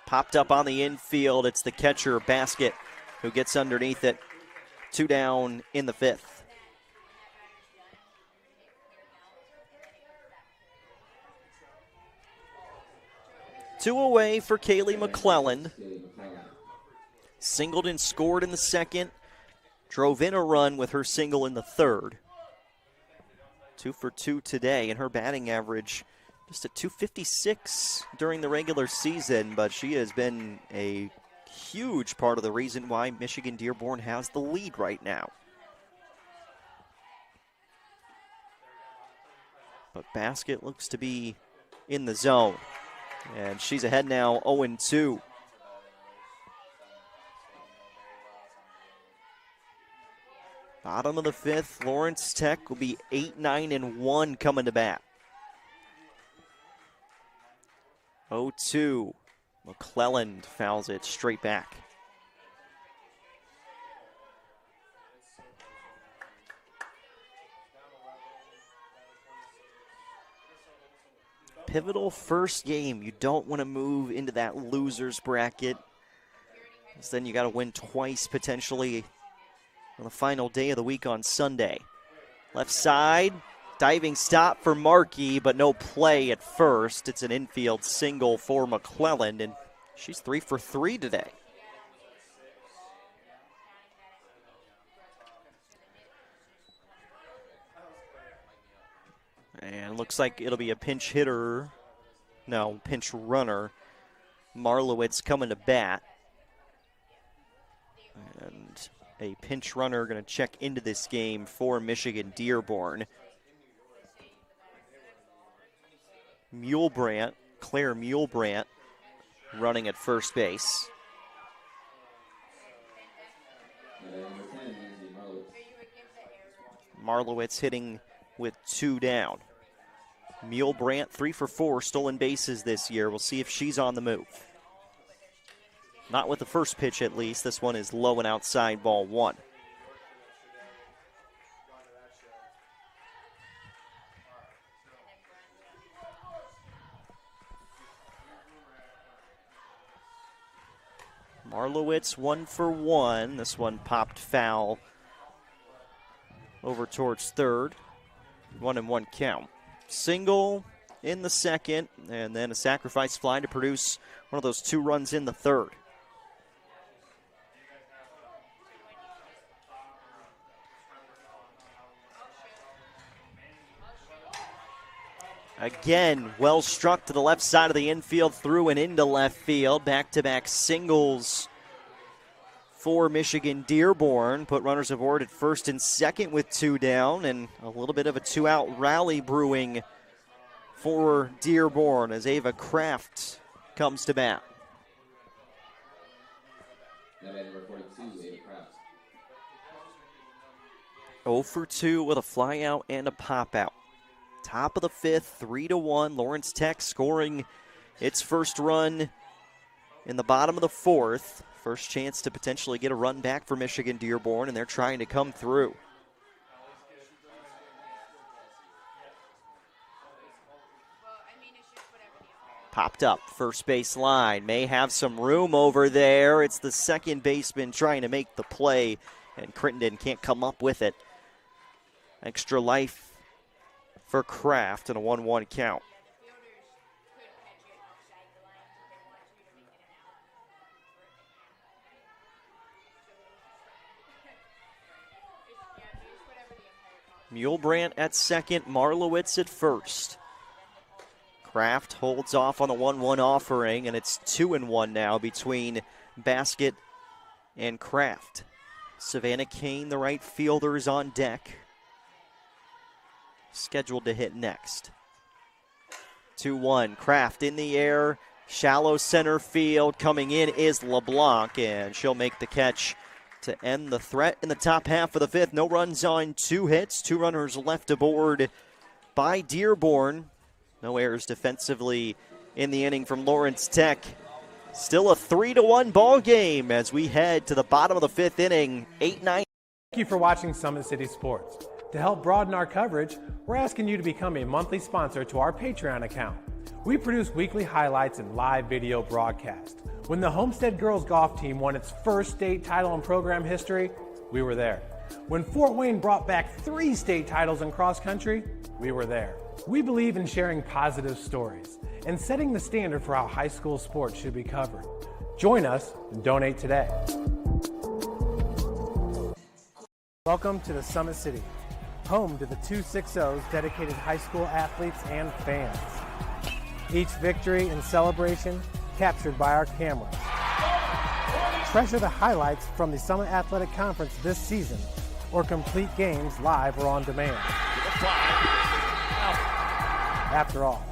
Popped up on the infield. It's the catcher, Baskett, who gets underneath it. 2 down in the fifth. Two away for Kaylee McClelland. Singled and scored in the second. Drove in a run with her single in the third. 2 for 2 today, and her batting average just at .256 during the regular season, but she has been a huge part of the reason why Michigan Dearborn has the lead right now. But Baskett looks to be in the zone, and she's ahead now 0-2. Bottom of the fifth, Lawrence Tech will be 8-9-1 coming to bat. 0-2. McClelland fouls it straight back. Pivotal first game. You don't want to move into that loser's bracket, because then you got to win twice potentially on the final day of the week on Sunday. Left side, diving stop for Markey, but no play at first. It's an infield single for McClelland, and she's 3 for 3 today. And looks like it'll be a pinch hitter. No, pinch runner. Marlowitz coming to bat. And a pinch runner going to check into this game for Michigan-Dearborn. Claire Mulebrandt, running at first base. Marlowitz hitting with 2 down. Mulebrandt 3 for 4 stolen bases this year. We'll see if she's on the move. Not with the first pitch, at least. This one is low and outside, ball 1. Marlowitz 1 for 1. This one popped foul over towards third. 1-1 count. Single in the second, and then a sacrifice fly to produce one of those 2 runs in the third. Again, well struck to the left side of the infield, through and into left field. Back-to-back singles for Michigan-Dearborn. Put runners aboard at first and second with 2 down, and a little bit of a 2-out rally brewing for Dearborn as Ava Kraft comes to bat. Number 42, Ava Kraft. 0 for 2 with a fly out and a pop out. Top of the fifth, 3-1. Lawrence Tech scoring its first run in the bottom of the fourth. First chance to potentially get a run back for Michigan-Dearborn, and they're trying to come through. Popped up, first base line. May have some room over there. It's the second baseman trying to make the play, and Crittenden can't come up with it. Extra life for Kraft and a 1-1 count. Mulebrandt at second, Marlowitz at first. Kraft holds off on the 1-1 offering, and it's 2-1 now between Basket and Kraft. Savannah Kane, the right fielder, is on deck. Scheduled to hit next. 2-1, Kraft in the air, shallow center field. Coming in is LeBlanc, and she'll make the catch to end the threat in the top half of the fifth. No runs on 2 hits, 2 runners left aboard by Dearborn. No errors defensively in the inning from Lawrence Tech. Still a 3-1 ball game as we head to the bottom of the fifth inning, 8-9. Thank you for watching Summit City Sports. To help broaden our coverage, we're asking you to become a monthly sponsor to our Patreon account. We produce weekly highlights and live video broadcasts. When the Homestead girls golf team won its first state title in program history, we were there. When Fort Wayne brought back 3 state titles in cross country, we were there. We believe in sharing positive stories and setting the standard for how high school sports should be covered. Join us and donate today. Welcome to the Summit City, home to the 260's dedicated high school athletes and fans. Each victory and celebration captured by our cameras. Treasure the highlights from the Summit Athletic Conference this season, or complete games live or on demand. After all,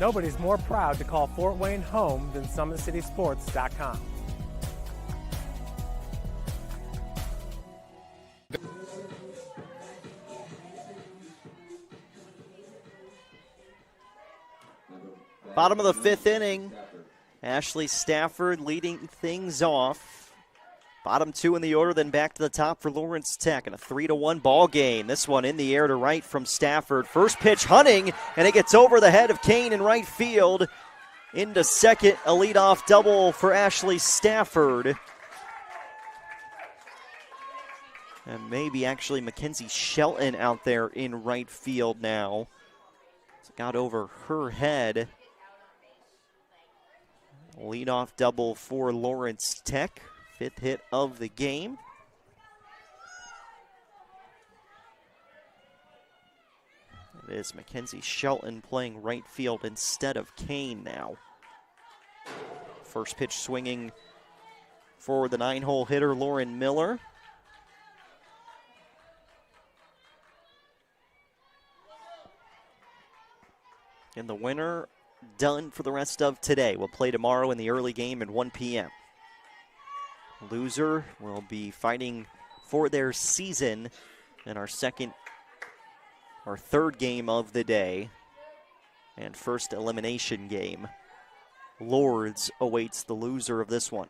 nobody's more proud to call Fort Wayne home than SummitCitySports.com. Bottom of the fifth inning. Ashley Stafford leading things off. Bottom two in the order, then back to the top for Lawrence Tech in a 3-1 ball game. This one in the air to right from Stafford. First pitch hunting, and it gets over the head of Kane in right field. Into second, a leadoff double for Ashley Stafford. And maybe actually Mackenzie Shelton out there in right field now. It's got over her head. Leadoff double for Lawrence Tech. Fifth hit of the game. It is Mackenzie Shelton playing right field instead of Kane now. First pitch swinging for the 9-hole hitter, Lauren Miller. And the winner done for the rest of today. We'll play tomorrow in the early game at 1 p.m. Loser will be fighting for their season in our third game of the day and first elimination game. Lourdes awaits the loser of this one.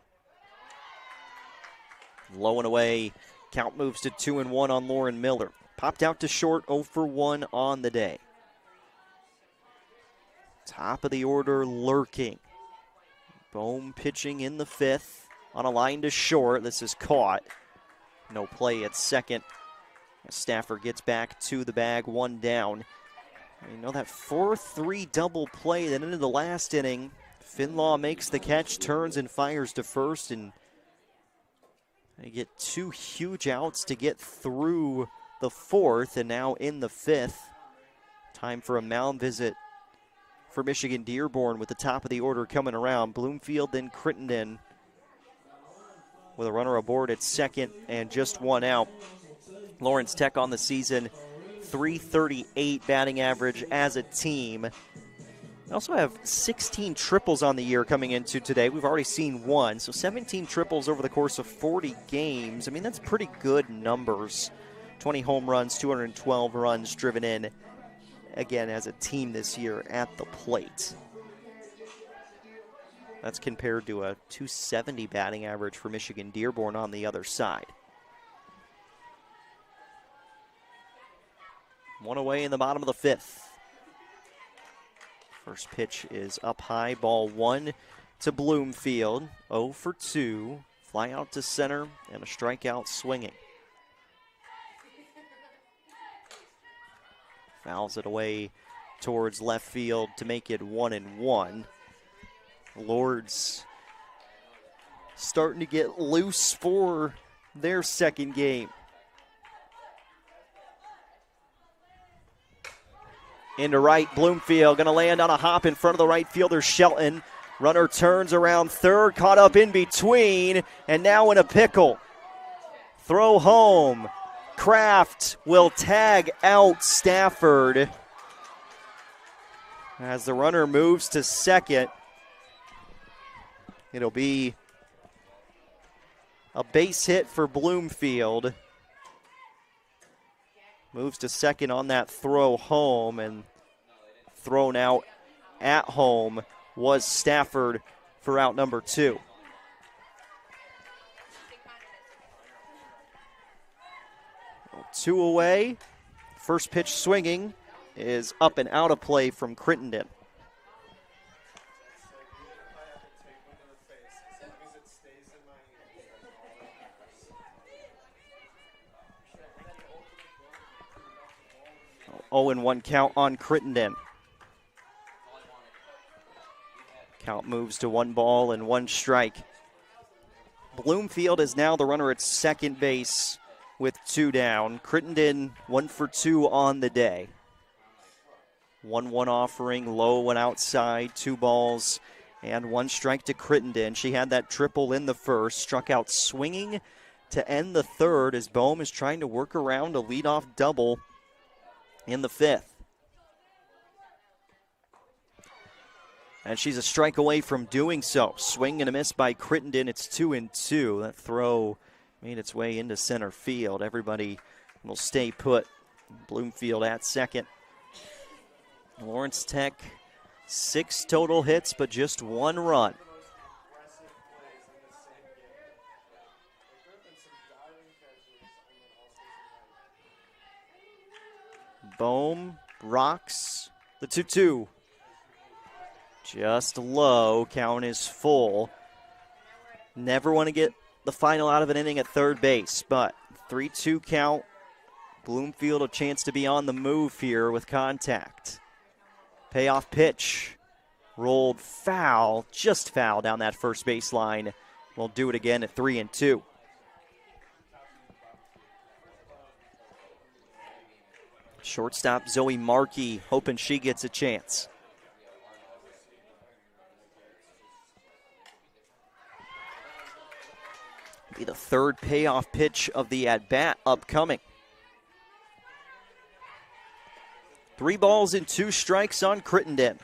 Low and away. Count moves to 2-1 on Lauren Miller. Popped out to short, 0 for 1 on the day. Top of the order lurking. Bohm pitching in the fifth on a line to short. This is caught. No play at second. Stafford gets back to the bag, one down. You know that 4-3 double play that ended the last inning. Finlaw makes the catch, turns and fires to first, and they get two huge outs to get through the fourth, and now in the fifth. Time for a mound visit for Michigan Dearborn with the top of the order coming around. Bloomfield, then Crittenden with a runner aboard at second and just one out. Lawrence Tech on the season, .338 batting average as a team. They also have 16 triples on the year coming into today. We've already seen one, so 17 triples over the course of 40 games. I mean, that's pretty good numbers. 20 home runs, 212 runs driven in, again, as a team this year at the plate. That's compared to a .270 batting average for Michigan Dearborn on the other side. One away in the bottom of the fifth. First pitch is up high, ball one to Bloomfield. 0 for 2, fly out to center, and a strikeout swinging. Fouls it away towards left field to make it 1-1. Lourdes starting to get loose for their second game. Into right, Bloomfield going to land on a hop in front of the right fielder, Shelton. Runner turns around third, caught up in between, and now in a pickle. Throw home. Kraft will tag out Stafford as the runner moves to second. It'll be a base hit for Bloomfield. Moves to second on that throw home, and thrown out at home was Stafford for out number 2. Two away. First pitch swinging is up and out of play from Crittenden. Oh, 0-1 count on Crittenden. Count moves to 1 ball and 1 strike. Bloomfield is now the runner at second base with 2 down. Crittenden 1 for 2 on the day. 1-1 offering, low and outside, 2 balls and 1 strike to Crittenden. She had that triple in the first, struck out swinging to end the third as Bohm is trying to work around a leadoff double in the fifth. And she's a strike away from doing so. Swing and a miss by Crittenden. It's 2-2. That throw made its way into center field. Everybody will stay put. Bloomfield at second. Lawrence Tech 6 total hits, but just 1 run. Bohm rocks the 2-2. Just low. Count is full. Never want to get the final out of an inning at third base, but 3-2 count. Bloomfield a chance to be on the move here with contact. Payoff pitch. Rolled foul, just foul down that first baseline. We'll do it again at 3-2. Shortstop Zoe Markey hoping she gets a chance. Be the third payoff pitch of the at-bat upcoming. 3 balls and 2 strikes on Crittenden.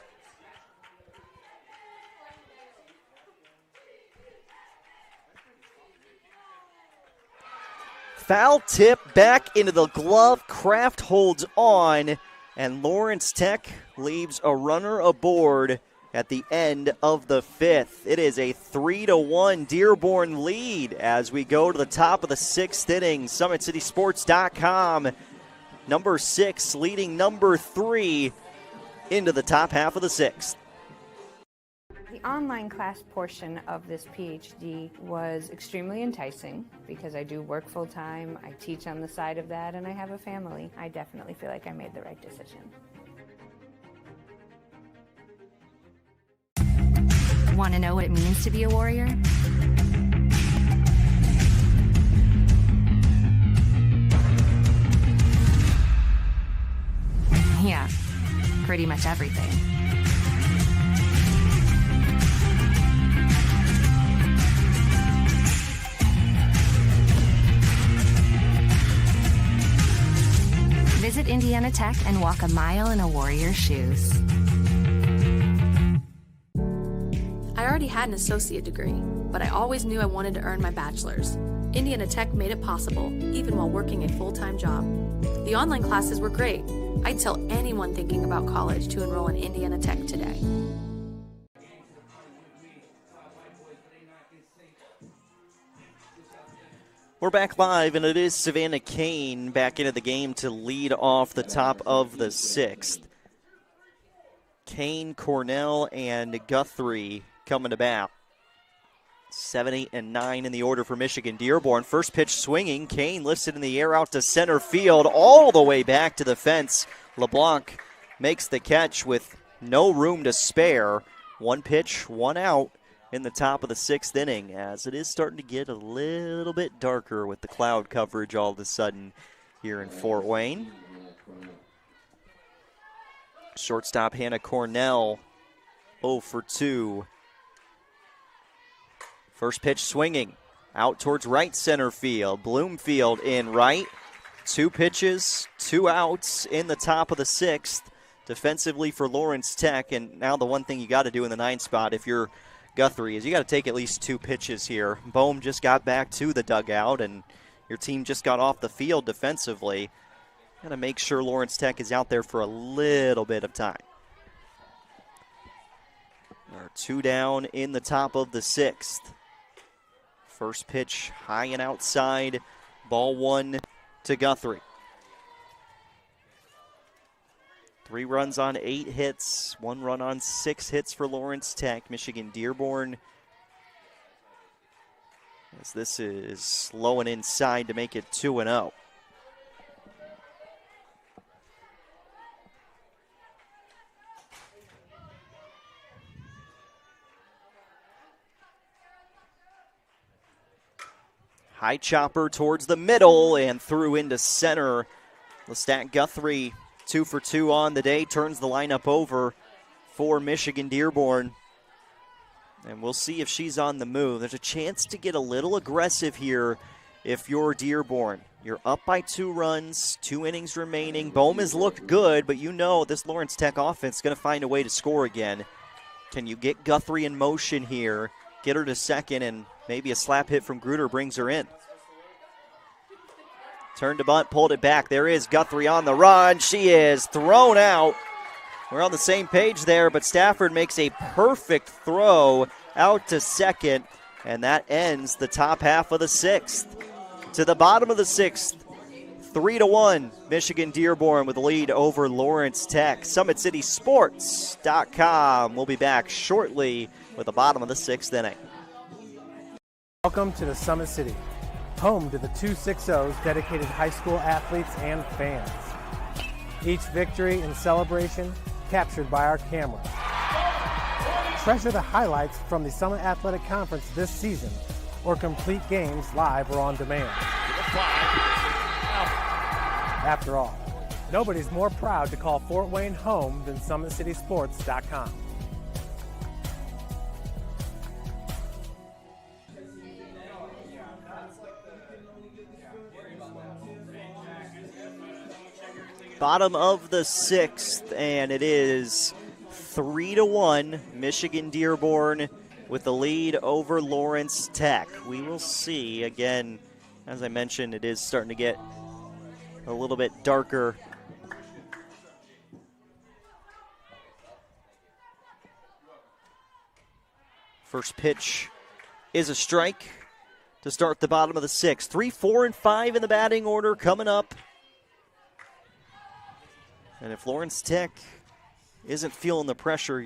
Foul tip back into the glove. Kraft holds on, and Lawrence Tech leaves a runner aboard at the end of the 5th. It is a 3-1 Dearborn lead as we go to the top of the 6th inning. SummitCitySports.com. Number 6 leading number 3 into the top half of the 6th. The online class portion of this PhD was extremely enticing because I do work full time, I teach on the side of that, and I have a family. I definitely feel like I made the right decision. Want to know what it means to be a warrior? Yeah, pretty much everything. Visit Indiana Tech and walk a mile in a warrior's shoes. I already had an associate degree, but I always knew I wanted to earn my bachelor's. Indiana Tech made it possible, even while working a full-time job. The online classes were great. I'd tell anyone thinking about college to enroll in Indiana Tech today. We're back live, and it is Savannah Kane back into the game to lead off the top of the 6th. Kane, Cornell, and Guthrie coming to bat. 7, 8, and 9 in the order for Michigan Dearborn. First pitch swinging. Kane lifts it in the air out to center field, all the way back to the fence. LeBlanc makes the catch with no room to spare. 1 pitch, 1 out in the top of the 6th inning, as it is starting to get a little bit darker with the cloud coverage all of a sudden here in Fort Wayne. Shortstop Hannah Cornell, 0 for 2. First pitch swinging, out towards right center field. Bloomfield in right. 2 pitches, 2 outs in the top of the 6th. Defensively for Lawrence Tech, and now the one thing you got to do in the 9th spot if you're Guthrie is you got to take at least 2 pitches here. Bohm just got back to the dugout, and your team just got off the field defensively. Got to make sure Lawrence Tech is out there for a little bit of time. There are 2 down in the top of the 6th. First pitch high and outside. Ball 1 to Guthrie. 3 runs on 8 hits, 1 run on 6 hits for Lawrence Tech. Michigan Dearborn, as this is slow and inside to make it 2-0. High chopper towards the middle and through into center. Lestat Guthrie, 2 for 2 on the day, turns the lineup over for Michigan Dearborn. And we'll see if she's on the move. There's a chance to get a little aggressive here if you're Dearborn. You're up by 2 runs, 2 innings remaining. Bohm has looked good, but you know this Lawrence Tech offense is going to find a way to score again. Can you get Guthrie in motion here, get her to second, and maybe a slap hit from Gruder brings her in? Turned to bunt, pulled it back. There is Guthrie on the run. She is thrown out We're on the same page there, but Stafford makes a perfect throw out to second, and that ends the top half of the sixth. To the bottom of the sixth, 3-1, Michigan Dearborn with the lead over Lawrence Tech. SummitCitySports.com. We'll be back shortly with the bottom of the sixth inning. Welcome to the Summit City, home to the 260's dedicated high school athletes and fans. Each victory and celebration captured by our camera. Treasure the highlights from the Summit Athletic Conference this season, or complete games live or on demand. After all, nobody's more proud to call Fort Wayne home than SummitCitySports.com. Bottom of the sixth, and it is 3-1, Michigan Dearborn with the lead over Lawrence Tech. We will see. Again, as I mentioned, it is starting to get a little bit darker. First pitch is a strike to start the bottom of the sixth. 3, 4, and 5 in the batting order coming up. And if Lawrence Tech isn't feeling the pressure,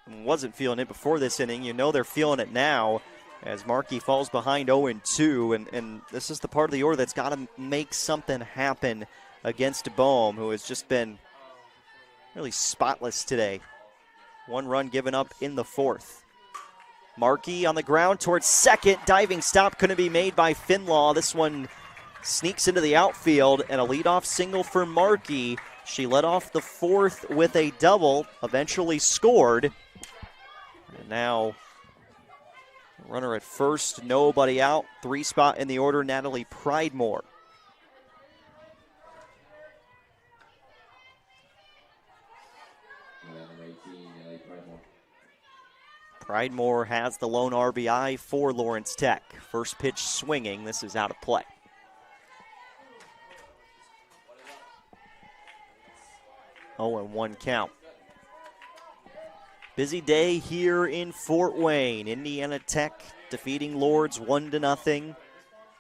wasn't feeling it before this inning, you know they're feeling it now as Markey falls behind 0-2. And this is the part of the order that's got to make something happen against Bohm, who has just been really spotless today. 1 run given up in the fourth. Markey on the ground towards second. Diving stop couldn't be made by Finlaw. This one sneaks into the outfield, and a leadoff single for Markey. She led off the fourth with a double, eventually scored. And now, runner at first, nobody out. 3 spot in the order, Natalie Pridemore. Pridemore has the lone RBI for Lawrence Tech. First pitch swinging. This is out of play. 0-1 count. Busy day here in Fort Wayne. Indiana Tech defeating Lourdes 1-0.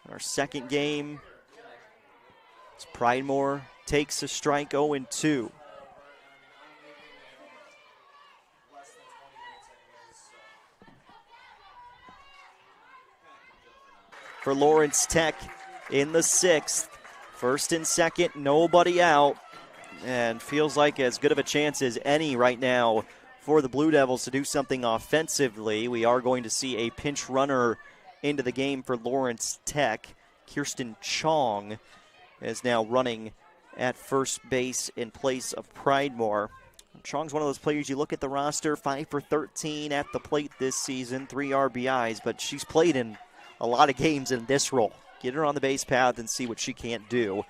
Our second game, it's Pridemore takes a strike, 0-2. For Lawrence Tech in the sixth. First and second, nobody out. And feels like as good of a chance as any right now for the Blue Devils to do something offensively. We are going to see a pinch runner into the game for Lawrence Tech. Kirsten Chong is now running at first base in place of Pridemore. Chong's one of those players, you look at the roster, 5 for 13 at the plate this season, 3 RBIs, but she's played in a lot of games in this role. Get her on the base path and see what she can't do.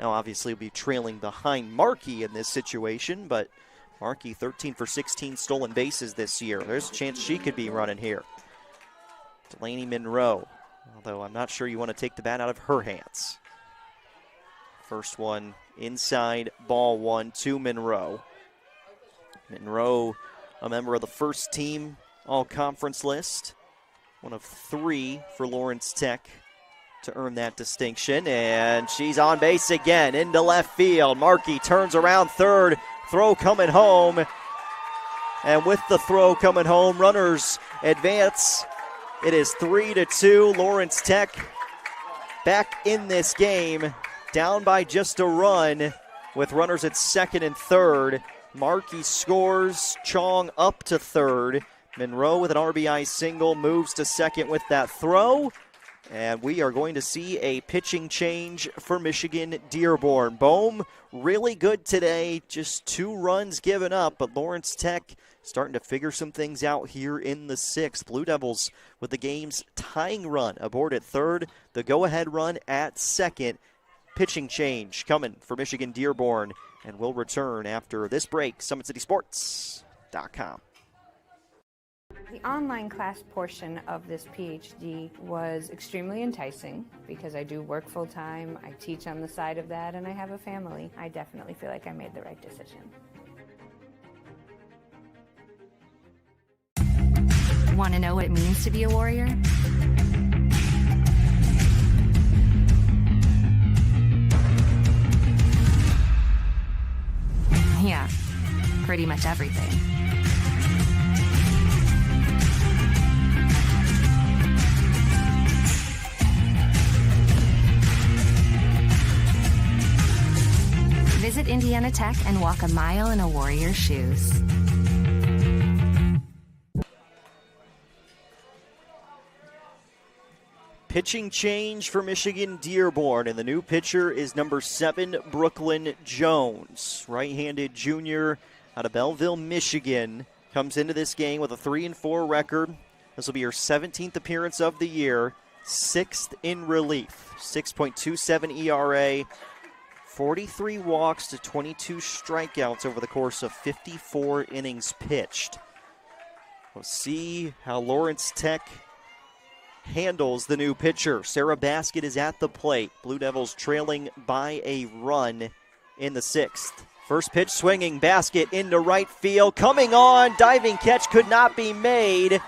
Now, obviously, will be trailing behind Markey in this situation, but Markey 13 for 16 stolen bases this year. There's a chance she could be running here. Delaney Monroe, although I'm not sure you want to take the bat out of her hands. First one inside, ball 1 to Monroe. Monroe, a member of the first team all-conference list. One of 3 for Lawrence Tech to earn that distinction, and she's on base again into left field. Markey turns around third, throw coming home, and with the throw coming home, runners advance. It is 3-2. Lawrence Tech back in this game, down by just a run with runners at second and third. Markey scores, Chong up to third. Monroe with an RBI single moves to second with that throw. And we are going to see a pitching change for Michigan Dearborn. Bohm really good today, just 2 runs given up, but Lawrence Tech starting to figure some things out here in the sixth. Blue Devils with the game's tying run aboard at third, the go-ahead run at second. Pitching change coming for Michigan Dearborn, and we'll return after this break. SummitCitySports.com. The online class portion of this PhD was extremely enticing because I do work full-time, I teach on the side of that, and I have a family. I definitely feel like I made the right decision. Want to know what it means to be a warrior? Yeah, pretty much everything. Visit Indiana Tech and walk a mile in a warrior's shoes. Pitching change for Michigan Dearborn, and the new pitcher is number 7, Brooklyn Jones. Right-handed junior out of Belleville, Michigan, comes into this game with a 3-4 record. This will be her 17th appearance of the year, 6th in relief. 6.27 ERA, 43 walks to 22 strikeouts over the course of 54 innings pitched. We'll see how Lawrence Tech handles the new pitcher. Sarah Baskett is at the plate. Blue Devils trailing by a run in the 6th. First pitch swinging, Baskett into right field. Coming on, diving catch could not be made.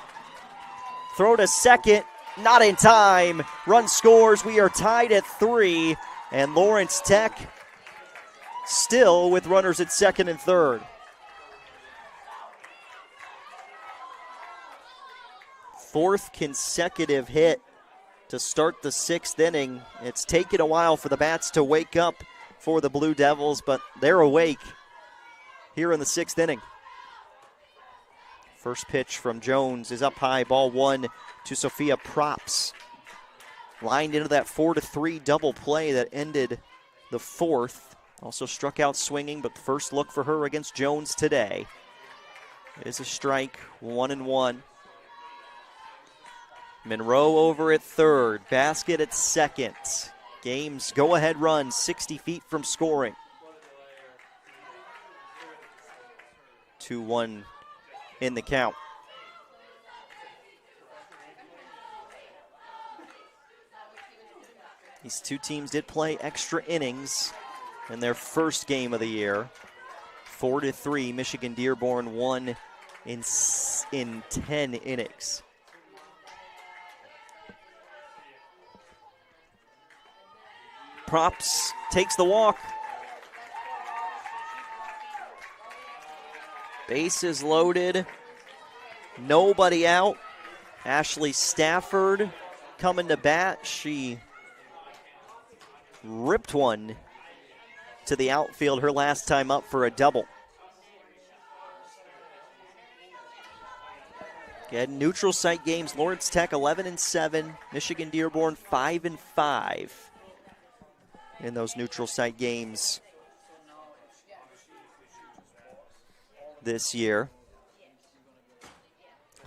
Throw to second, not in time. Run scores, we are tied at 3. And Lawrence Tech still with runners at second and third. Fourth consecutive hit to start the 6th inning. It's taken a while for the bats to wake up for the Blue Devils, but they're awake here in the 6th inning. First pitch from Jones is up high, ball 1 to Sophia Props. Lined into that 4-3 double play that ended the 4th. Also struck out swinging, but the first look for her against Jones today. It is a strike, 1-1. Monroe over at third, Baskett at second. Game's go-ahead run, 60 feet from scoring. 2-1 in the count. These two teams did play extra innings in their first game of the year. 4-3, Michigan Dearborn won in 10 innings. Props takes the walk. Bases loaded. Nobody out. Ashley Stafford coming to bat. She ripped one to the outfield her last time up for a double. Again, neutral site games. Lawrence Tech 11-7. Michigan Dearborn 5-5. In those neutral site games this year.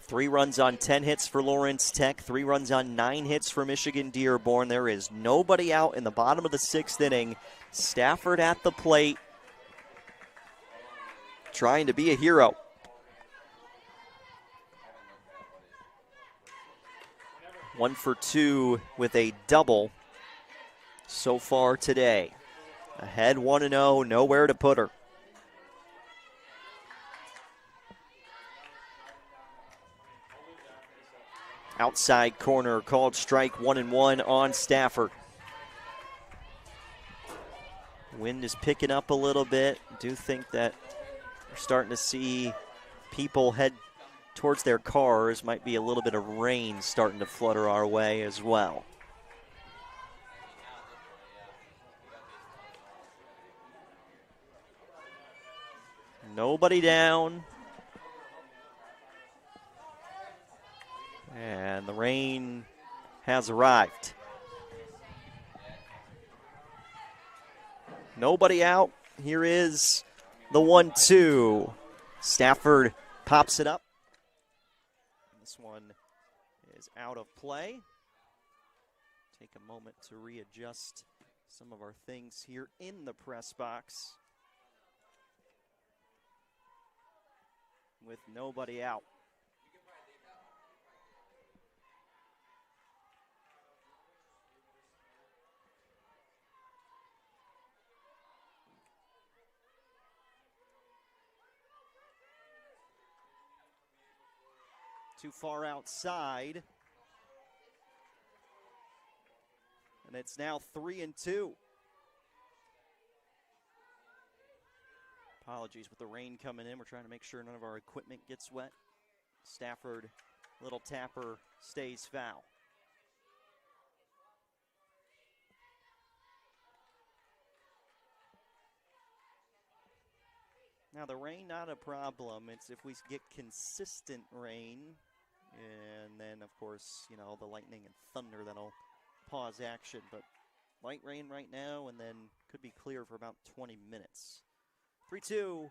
3 runs on 10 hits for Lawrence Tech, 3 runs on 9 hits for Michigan Dearborn. There is nobody out in the bottom of the 6th inning. Stafford at the plate, trying to be a hero. One for 2 with a double so far today. Ahead 1-0, nowhere to put her. Outside corner called strike, 1-1 on Stafford. Wind is picking up a little bit. Do think that we're starting to see people head towards their cars. Might be a little bit of rain starting to flutter our way as well. Nobody down. And the rain has arrived. Nobody out. Here is the 1-2. Stafford pops it up. This one is out of play. Take a moment to readjust some of our things here in the press box. With nobody out. too far outside. And it's now 3-2. Apologies with the rain coming in. We're trying to make sure none of our equipment gets wet. Stafford, little tapper, stays foul. Now the rain, not a problem. It's if we get consistent rain, and then of course, you know, the lightning and thunder that'll pause action. But light rain right now, and then could be clear for about 20 minutes. 3-2.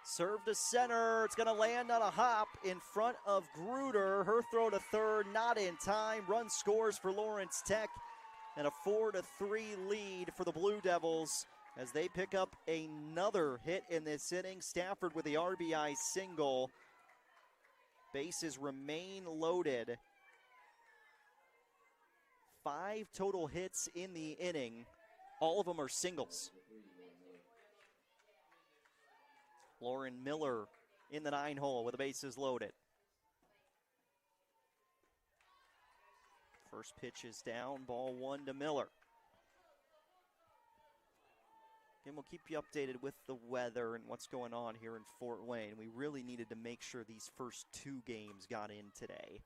Serve to center. It's going to land on a hop in front of Gruder. Her throw to third, not in time. Run scores for Lawrence Tech, and a 4-3 lead for the Blue Devils as they pick up another hit in this inning. Stafford with the RBI single. Bases remain loaded. 5 total hits in the inning. All of them are singles. Lauren Miller in the 9-hole with the bases loaded. First pitch is down, ball 1 to Miller. And we'll keep you updated with the weather and what's going on here in Fort Wayne. We really needed to make sure these first 2 games got in today.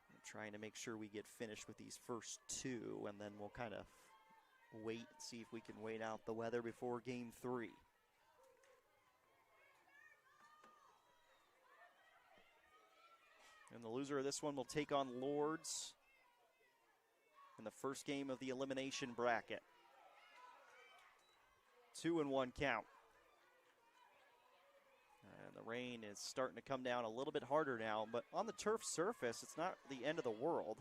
I'm trying to make sure we get finished with these first 2, and then we'll kind of wait and see if we can wait out the weather before game 3. And the loser of this one will take on Lourdes in the first game of the elimination bracket. 2-1 count. And the rain is starting to come down a little bit harder now, but on the turf surface, it's not the end of the world.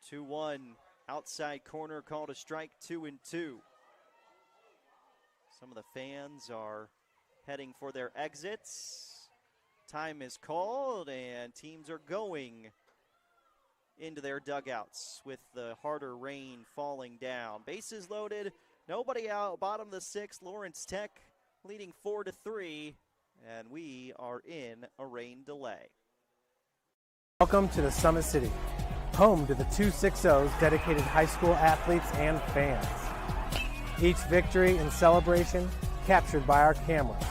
Two 2-1, outside corner called a strike, 2-2. Some of the fans are heading for their exits. Time is called, and teams are going into their dugouts with the harder rain falling down. Bases loaded, nobody out, bottom of the 6th, Lawrence Tech leading 4-3, and we are in a rain delay. Welcome to the Summit City, home to the 260's dedicated high school athletes and fans. Each victory and celebration captured by our cameras.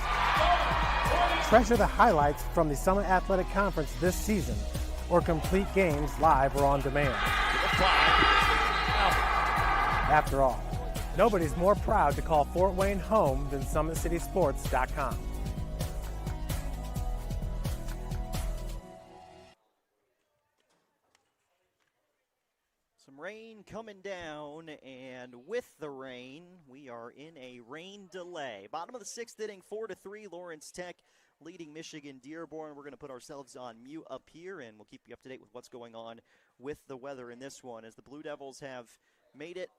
Treasure the highlights from the Summit Athletic Conference this season, or complete games live or on demand. After all, nobody's more proud to call Fort Wayne home than SummitCitySports.com. Some rain coming down, and with the rain, we are in a rain delay. Bottom of the 6th inning, 4-3, Lawrence Tech leading Michigan-Dearborn. We're going to put ourselves on mute up here, and we'll keep you up to date with what's going on with the weather in this one, as the Blue Devils have made it,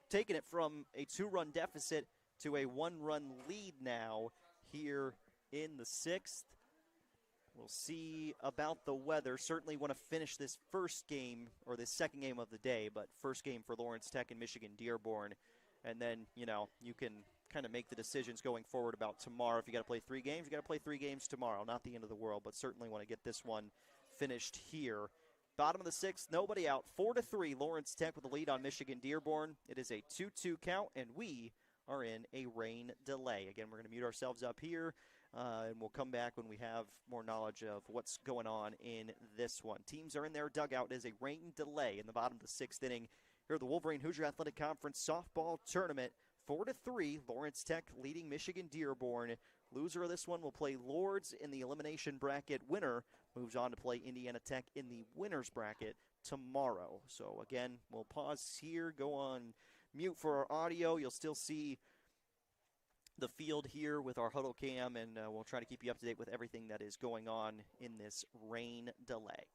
taken it from a 2-run deficit to a 1-run lead now here in the 6th. We'll see about the weather. Certainly want to finish this first game, or this second game of the day, but first game for Lawrence Tech and Michigan-Dearborn. And then, you know, you can kind of make the decisions going forward about tomorrow. If you got to play 3 games, you got to play 3 games tomorrow. Not the end of the world, but certainly want to get this one finished here. Bottom of the 6th, nobody out. 4-3, Lawrence Tech with the lead on Michigan-Dearborn. It is a 2-2 count, and we are in a rain delay. Again, we're going to mute ourselves up here, and we'll come back when we have more knowledge of what's going on in this one. Teams are in their dugout. It is a rain delay in the bottom of the 6th inning here at the Wolverine Hoosier Athletic Conference softball tournament. 4-3, Lawrence Tech leading Michigan-Dearborn. Loser of this one will play Lourdes in the elimination bracket. Winner moves on to play Indiana Tech in the winners bracket tomorrow. So again, we'll pause here, go on mute for our audio. You'll still see the field here with our huddle cam, and we'll try to keep you up to date with everything that is going on in this rain delay.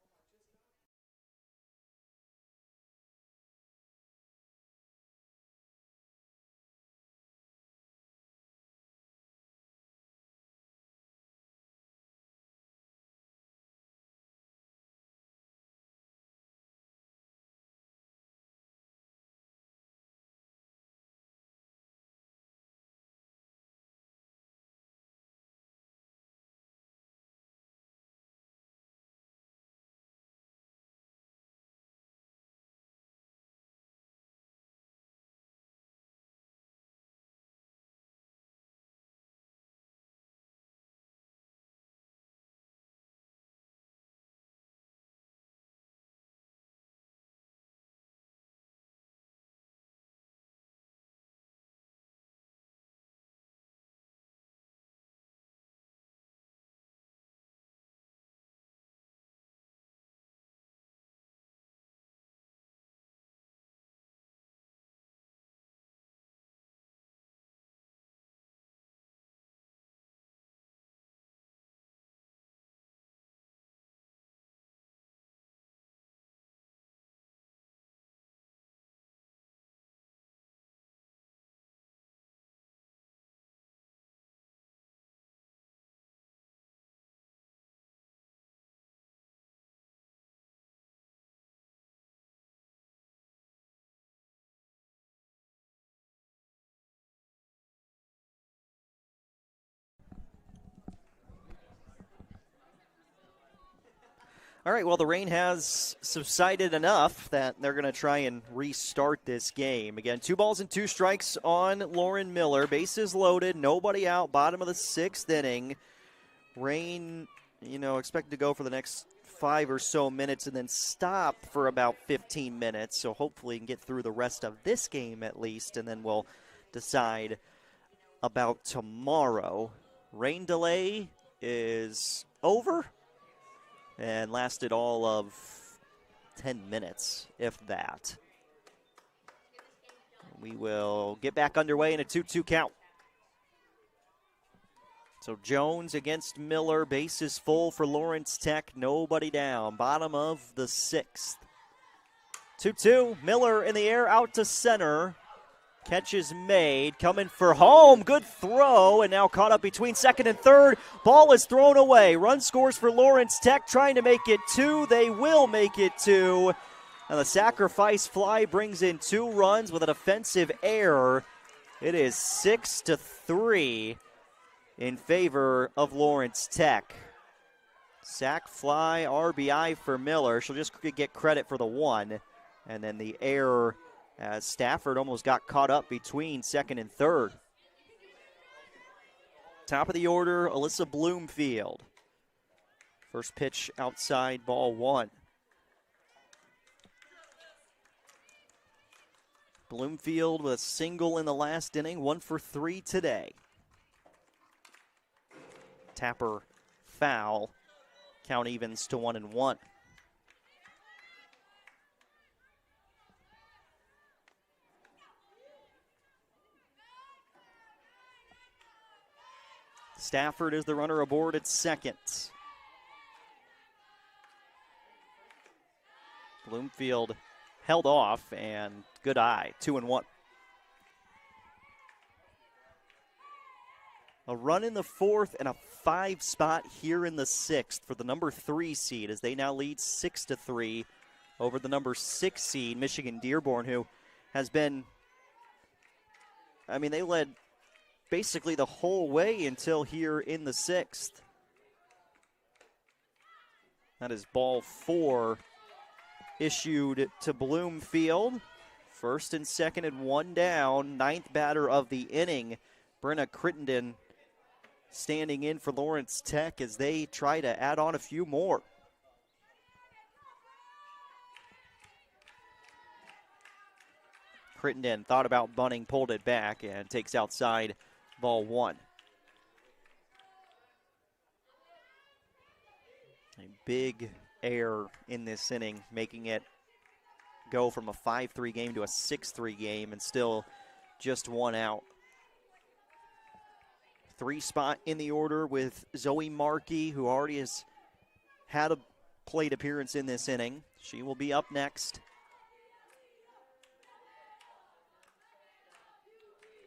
All right, well, the rain has subsided enough that they're going to try and restart this game. Again, 2 balls and 2 strikes on Lauren Miller. Bases loaded, nobody out, bottom of the 6th inning. Rain, expected to go for the next 5 or so minutes and then stop for about 15 minutes. So hopefully you can get through the rest of this game at least, and then we'll decide about tomorrow. Rain delay is over and lasted all of 10 minutes, if that. We will get back underway in a 2-2 count. So Jones against Miller, bases full for Lawrence Tech, nobody down, bottom of the 6th. 2-2, Miller in the air, out to center. Catch is made, coming for home, good throw, and now caught up between second and third. Ball is thrown away, run scores for Lawrence Tech, trying to make it 2, they will make it 2. And the sacrifice fly brings in 2 runs with a defensive error. It is 6-3. in favor of Lawrence Tech. Sack fly, RBI for Miller. She'll just get credit for the 1. And then the error as Stafford almost got caught up between second and third. Top of the order, Alyssa Bloomfield. First pitch outside, ball 1. Bloomfield with a single in the last inning, 1 for 3 today. Tapper foul. Count evens to 1-1. Stafford is the runner aboard at second. Bloomfield held off, and good eye, 2-1. A run in the 4th and a 5 spot here in the 6th for the number 3 seed as they now lead 6-3 over the number 6 seed, Michigan-Dearborn, who has been, they led basically the whole way until here in the 6th. That is ball 4 issued to Bloomfield. First and second and 1 down. 9th batter of the inning, Brenna Crittenden, standing in for Lawrence Tech as they try to add on a few more. Crittenden thought about bunting, pulled it back, and takes outside, ball 1. A big error in this inning, making it go from a 5-3 game to a 6-3 game, and still just 1 out. 3 spot in the order with Zoe Markey, who already has had a plate appearance in this inning. She will be up next.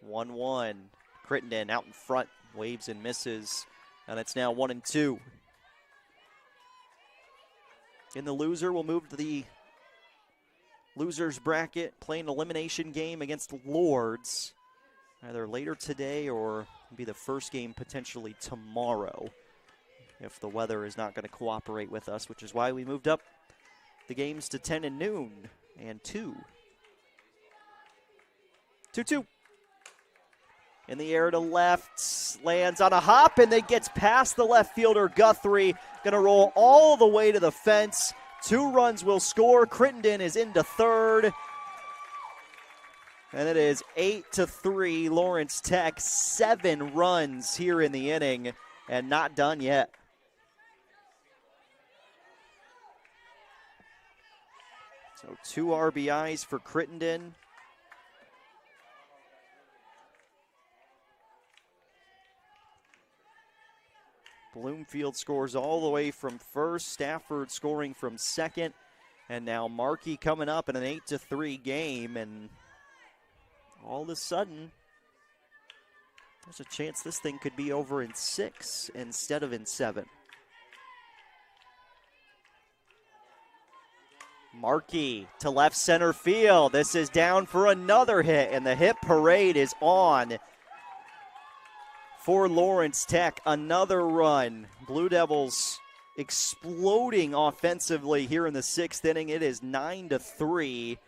1-1. Crittenden out in front, waves and misses, and it's now 1-2. In the loser, we'll move to the losers bracket, playing an elimination game against Lords, either later today or be the first game potentially tomorrow if the weather is not going to cooperate with us, which is why we moved up the games to 10 and noon and 2. 2-2. In the air to left, lands on a hop, and then gets past the left fielder, Guthrie. Going to roll all the way to the fence. 2 runs will score. Crittenden is into third. And it is 8-3, Lawrence Tech. 7 runs here in the inning, and not done yet. So 2 RBIs for Crittenden. Bloomfield scores all the way from first. Stafford scoring from second. And now Markey coming up in an 8-3 game. And all of a sudden, there's a chance this thing could be over in 6 instead of in 7. Markey to left center field. This is down for another hit, and the hit parade is on for Lawrence Tech. Another run. Blue Devils exploding offensively here in the 6th inning. It is 9-3.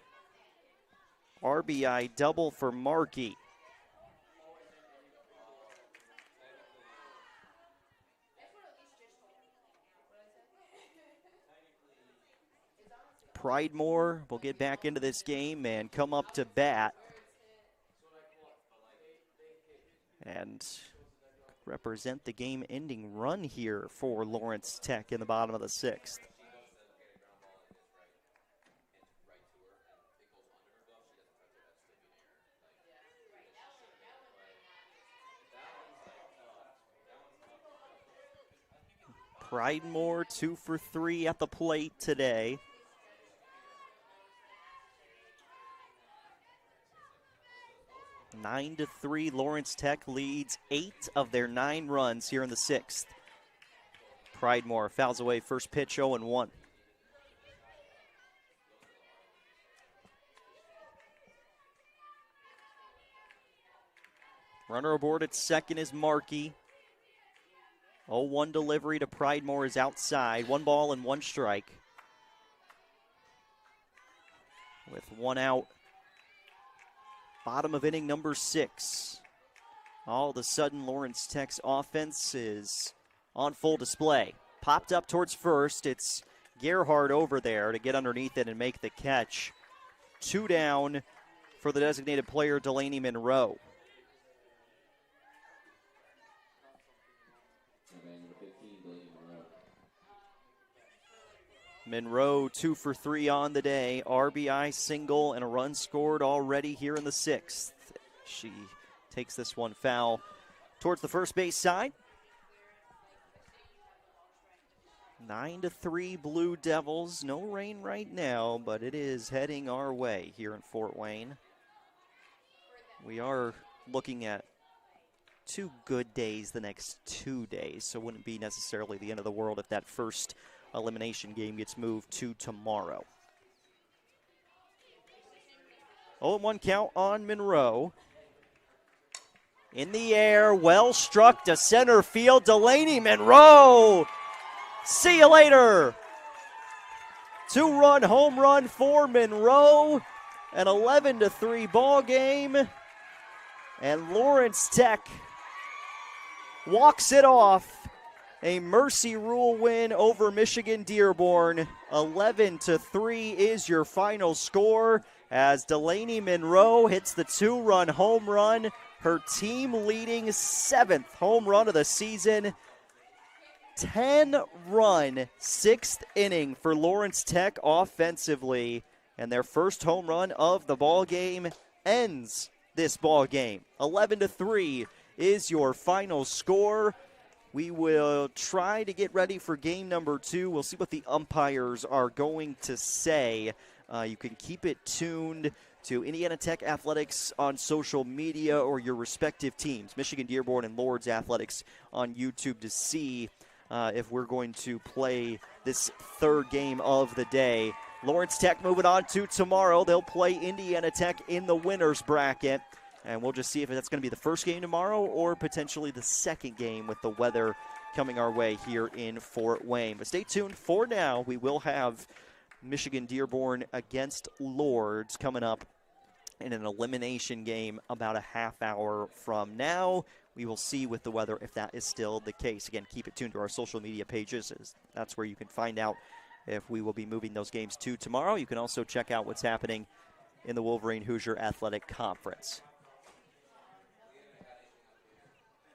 RBI double for Markey. Pridemore will get back into this game and come up to bat. And represent the game-ending run here for Lawrence Tech in the bottom of the 6th. Pridemore 2 for 3 at the plate today. Nine to 3, Lawrence Tech leads 8 of their 9 runs here in the 6th. Pridemore fouls away first pitch, 0-1. Runner aboard at second is Markey. 0-1 delivery to Pridemore is outside. 1 ball and 1 strike. With 1 out. Bottom of inning number 6. All of a sudden, Lawrence Tech's offense is on full display. Popped up towards first. It's Gerhardt over there to get underneath it and make the catch. 2 down for the designated player, Delaney Monroe. Monroe 2 for 3 on the day. RBI single and a run scored already here in the 6th. She takes this one foul towards the first base side. 9-3 Blue Devils. No rain right now, but it is heading our way here in Fort Wayne. We are looking at 2 good days the next 2 days, so it wouldn't be necessarily the end of the world if that first elimination game gets moved to tomorrow. 0-1 count on Monroe. In the air, well struck to center field. Delaney Monroe. See you later. 2-run home run for Monroe. An 11-3 ball game. And Lawrence Tech walks it off. A Mercy Rule win over Michigan-Dearborn. 11-3 is your final score as Delaney Monroe hits the 2-run home run. Her team-leading 7th home run of the season. 10-run 6th inning for Lawrence Tech offensively. And their first home run of the ball game ends this ball game. 11-3 is your final score. We will try to get ready for game number 2. We'll see what the umpires are going to say. You can keep it tuned to Indiana Tech Athletics on social media or your respective teams, Michigan-Dearborn and Lords Athletics on YouTube, to see if we're going to play this 3rd game of the day. Lawrence Tech moving on to tomorrow. They'll play Indiana Tech in the winner's bracket. And we'll just see if that's going to be the first game tomorrow or potentially the second game with the weather coming our way here in Fort Wayne. But stay tuned. For now, we will have Michigan-Dearborn against Lords coming up in an elimination game about a half hour from now. We will see with the weather if that is still the case. Again, keep it tuned to our social media pages. That's where you can find out if we will be moving those games to tomorrow. You can also check out what's happening in the Wolverine Hoosier Athletic Conference.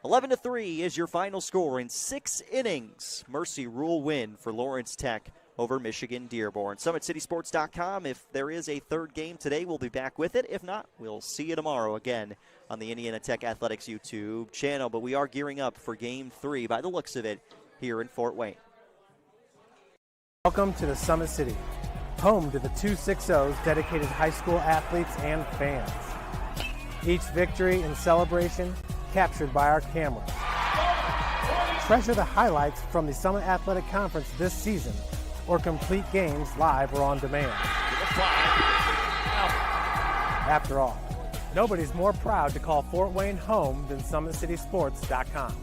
11-3 is your final score in 6 innings. Mercy Rule win for Lawrence Tech over Michigan-Dearborn. SummitCitySports.com. If there is a 3rd game today, we'll be back with it. If not, we'll see you tomorrow again on the Indiana Tech Athletics YouTube channel. But we are gearing up for Game 3, by the looks of it, here in Fort Wayne. Welcome to the Summit City, home to the 260's dedicated high school athletes and fans. Each victory and celebration captured by our cameras. Treasure the highlights from the Summit Athletic Conference this season, or complete games live or on demand. After all, nobody's more proud to call Fort Wayne home than SummitCitySports.com.